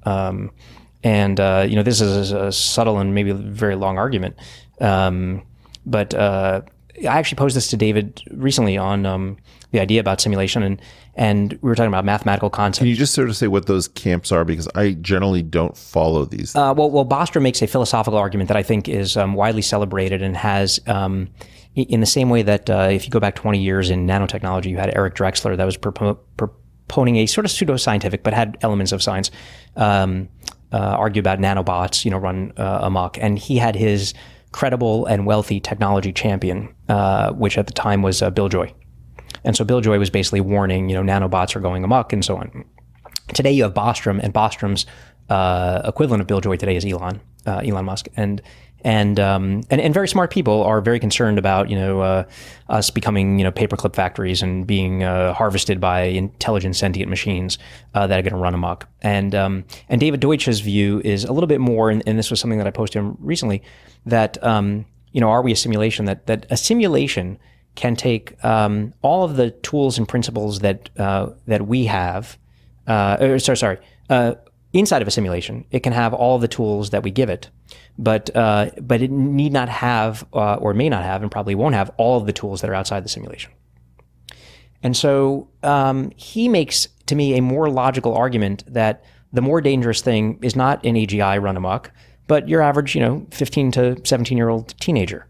This is a subtle and maybe very long argument. But I actually posed this to David recently on the idea about simulation, and we were talking about mathematical concepts. Can you just sort of say what those camps are? Because I generally don't follow these. Well, Bostrom makes a philosophical argument that I think is widely celebrated, and has, in the same way that if you go back 20 years in nanotechnology, you had Eric Drexler that was proponing a sort of pseudoscientific, but had elements of science, argue about nanobots, run amok. And he had his credible and wealthy technology champion, which at the time was Bill Joy. And so Bill Joy was basically warning, nanobots are going amok and so on. Today you have Bostrom, and Bostrom's equivalent of Bill Joy today is Elon Musk. And very smart people are very concerned about us becoming paperclip factories and being harvested by intelligent sentient machines that are going to run amok. And David Deutsch's view is a little bit more, and this was something that I posted him recently, that are we a simulation? That a simulation can take all of the tools and principles that we have. Inside of a simulation, it can have all the tools that we give it, but it need not have, or may not have, and probably won't have all of the tools that are outside the simulation. And so he makes, to me, a more logical argument that the more dangerous thing is not an AGI run amok, but your average, 15 to 17-year-old teenager.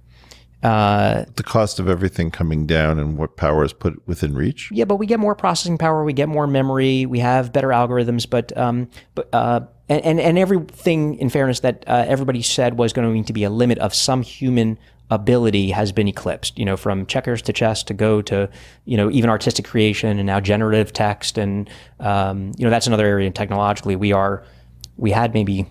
The cost of everything coming down and what power is put within reach. Yeah, but we get more processing power, we get more memory, we have better algorithms, but everything, in fairness, that everybody said was going to be a limit of some human ability has been eclipsed. From checkers to chess to Go to even artistic creation, and now generative text, and that's another area technologically we had maybe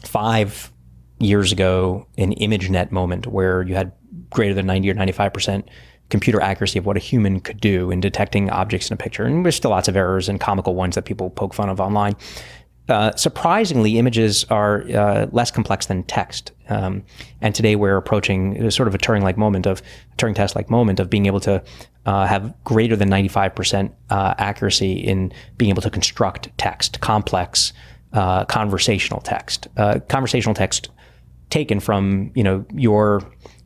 5 years ago an ImageNet moment where you had greater than 90 or 95% computer accuracy of what a human could do in detecting objects in a picture. And there's still lots of errors and comical ones that people poke fun of online. Surprisingly, images are less complex than text. And today we're approaching sort of a Turing test-like moment of being able to have greater than 95% accuracy in being able to construct text, complex conversational text. Conversational text taken from your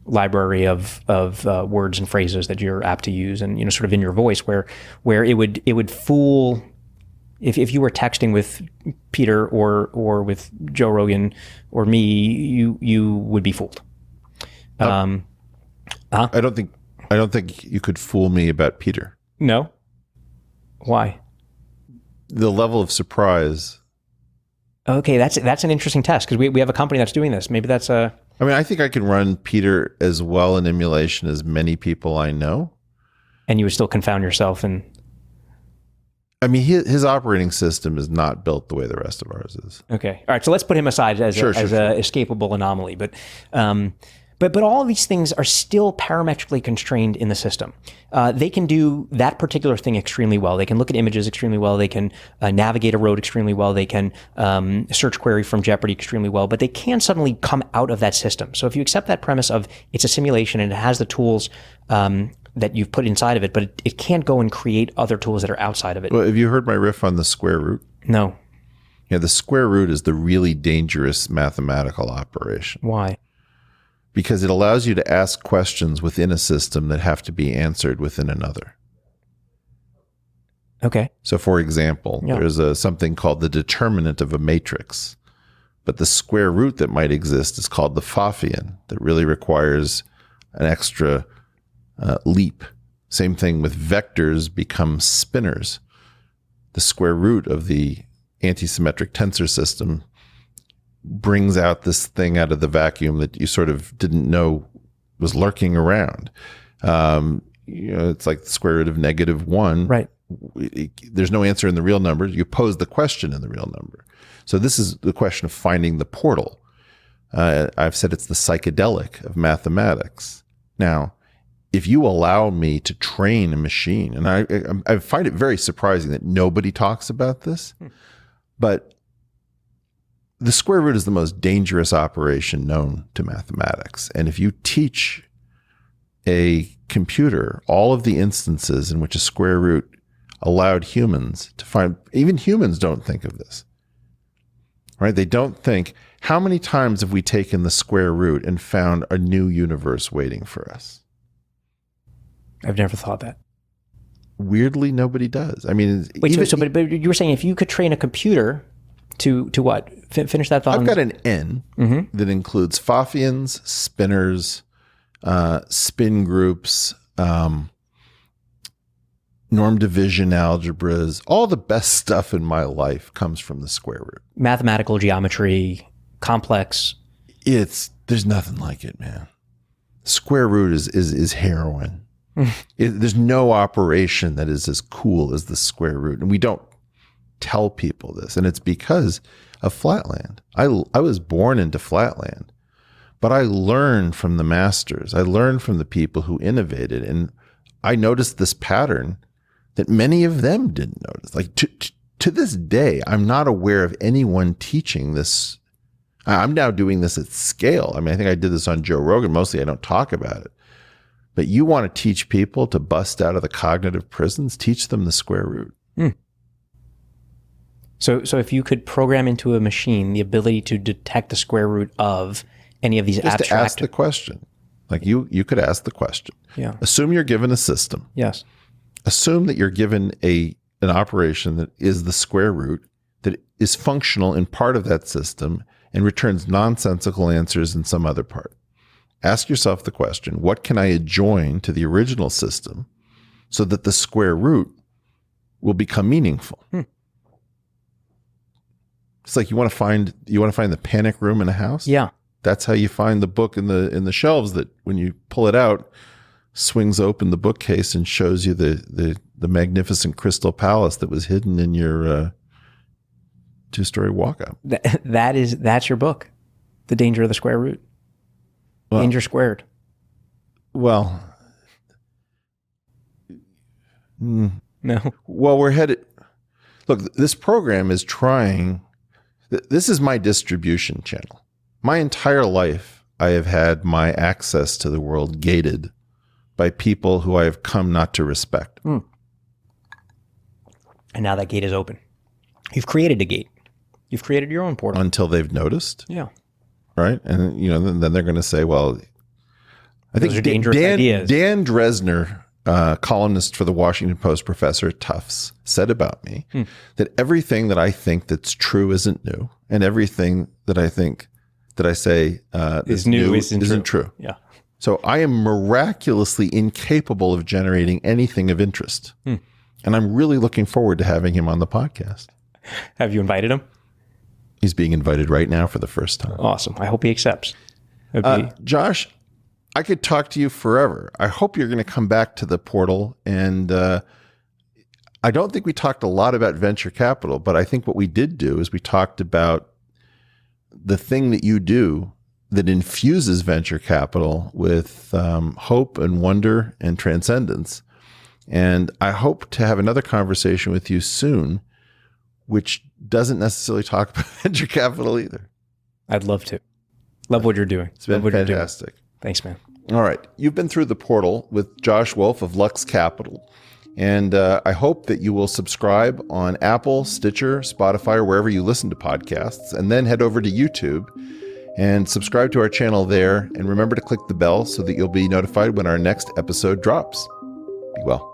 library of words and phrases that you're apt to use, and sort of in your voice, where it would fool. If you were texting with Peter or with Joe Rogan or me, you would be fooled. I don't think you could fool me about Peter. No? Why? The level of surprise. Okay, that's an interesting test, because we have a company that's doing this. Maybe that's a... I mean, I think I can run Peter as well in emulation as many people I know. And you would still confound yourself and... I mean, his operating system is not built the way the rest of ours is. Okay. All right. So let's put him aside as an escapable anomaly. But all of these things are still parametrically constrained in the system. They can do that particular thing extremely well. They can look at images extremely well. They can navigate a road extremely well. They can search query from Jeopardy extremely well. But they can suddenly come out of that system. So if you accept that premise of it's a simulation and it has the tools that you've put inside of it, but it can't go and create other tools that are outside of it. Well, have you heard my riff on the square root? No. Yeah, the square root is the really dangerous mathematical operation. Why? Because it allows you to ask questions within a system that have to be answered within another. Okay. So, for example, there's something called the determinant of a matrix, but the square root that might exist is called the Pfaffian, that really requires an extra leap. Same thing with vectors become spinors. The square root of the antisymmetric tensor system brings out this thing out of the vacuum that you sort of didn't know was lurking around. It's like the square root of -1. Right. There's no answer in the real number. You pose the question in the real number. So this is the question of finding the portal. I've said it's the psychedelic of mathematics. Now, if you allow me to train a machine, and I find it very surprising that nobody talks about this, but the square root is the most dangerous operation known to mathematics. And if you teach a computer all of the instances in which a square root allowed humans to find, even humans don't think of this, right? They don't think, how many times have we taken the square root and found a new universe waiting for us? I've never thought that. Weirdly, nobody does. I mean, wait. But you were saying if you could train a computer to what? Finish that thought. I've got an N that includes Pfaffians, spinners, spin groups, norm division algebras. All the best stuff in my life comes from the square root. Mathematical geometry, complex. There's nothing like it, man. Square root is heroin. There's no operation that is as cool as the square root. And we don't tell people this. And it's because of flatland. I was born into flatland, but I learned from the masters. I learned from the people who innovated. And I noticed this pattern that many of them didn't notice. Like to this day, I'm not aware of anyone teaching this. I'm now doing this at scale. I mean, I think I did this on Joe Rogan. Mostly I don't talk about it. But you want to teach people to bust out of the cognitive prisons, teach them the square root. So if you could program into a machine the ability to detect the square root of any of these just abstract... to ask the question. Like you could ask the question. Yeah. Assume you're given a system. Yes. Assume that you're given an operation that is the square root, that is functional in part of that system and returns nonsensical answers in some other part. Ask yourself the question, what can I adjoin to the original system so that the square root will become meaningful? It's like you want to find the panic room in a house. Yeah. That's how you find the book in the shelves that when you pull it out, swings open the bookcase and shows you the magnificent crystal palace that was hidden in your 2-story walk-up. That's your book, The Danger of the Square Root. Well, danger squared. Well, no. Well, we're headed. Look, this program is trying This is my distribution channel. My entire life, I have had my access to the world gated by people who I have come not to respect. And now that gate is open. You've created a gate. You've created your own portal. Until they've noticed. Yeah. Right? And, then they're going to say, well, I think Those are dangerous ideas. Dan Dresner, columnist for the Washington Post, professor at Tufts, said about me that everything that I think that's true isn't new, and everything that I think that I say is new isn't true. Yeah. So I am miraculously incapable of generating anything of interest. And I'm really looking forward to having him on the podcast. Have you invited him? He's being invited right now for the first time. Awesome. I hope he accepts. Josh, I could talk to you forever. I hope you're going to come back to the portal. And I don't think we talked a lot about venture capital, but I think what we did do is we talked about the thing that you do that infuses venture capital with hope and wonder and transcendence. And I hope to have another conversation with you soon, which doesn't necessarily talk about venture capital either. I'd love to. Love what you're doing. It's been fantastic. Thanks, man. All right. You've been through the portal with Josh Wolfe of Lux Capital. And I hope that you will subscribe on Apple, Stitcher, Spotify, or wherever you listen to podcasts, and then head over to YouTube and subscribe to our channel there. And remember to click the bell so that you'll be notified when our next episode drops. Be well.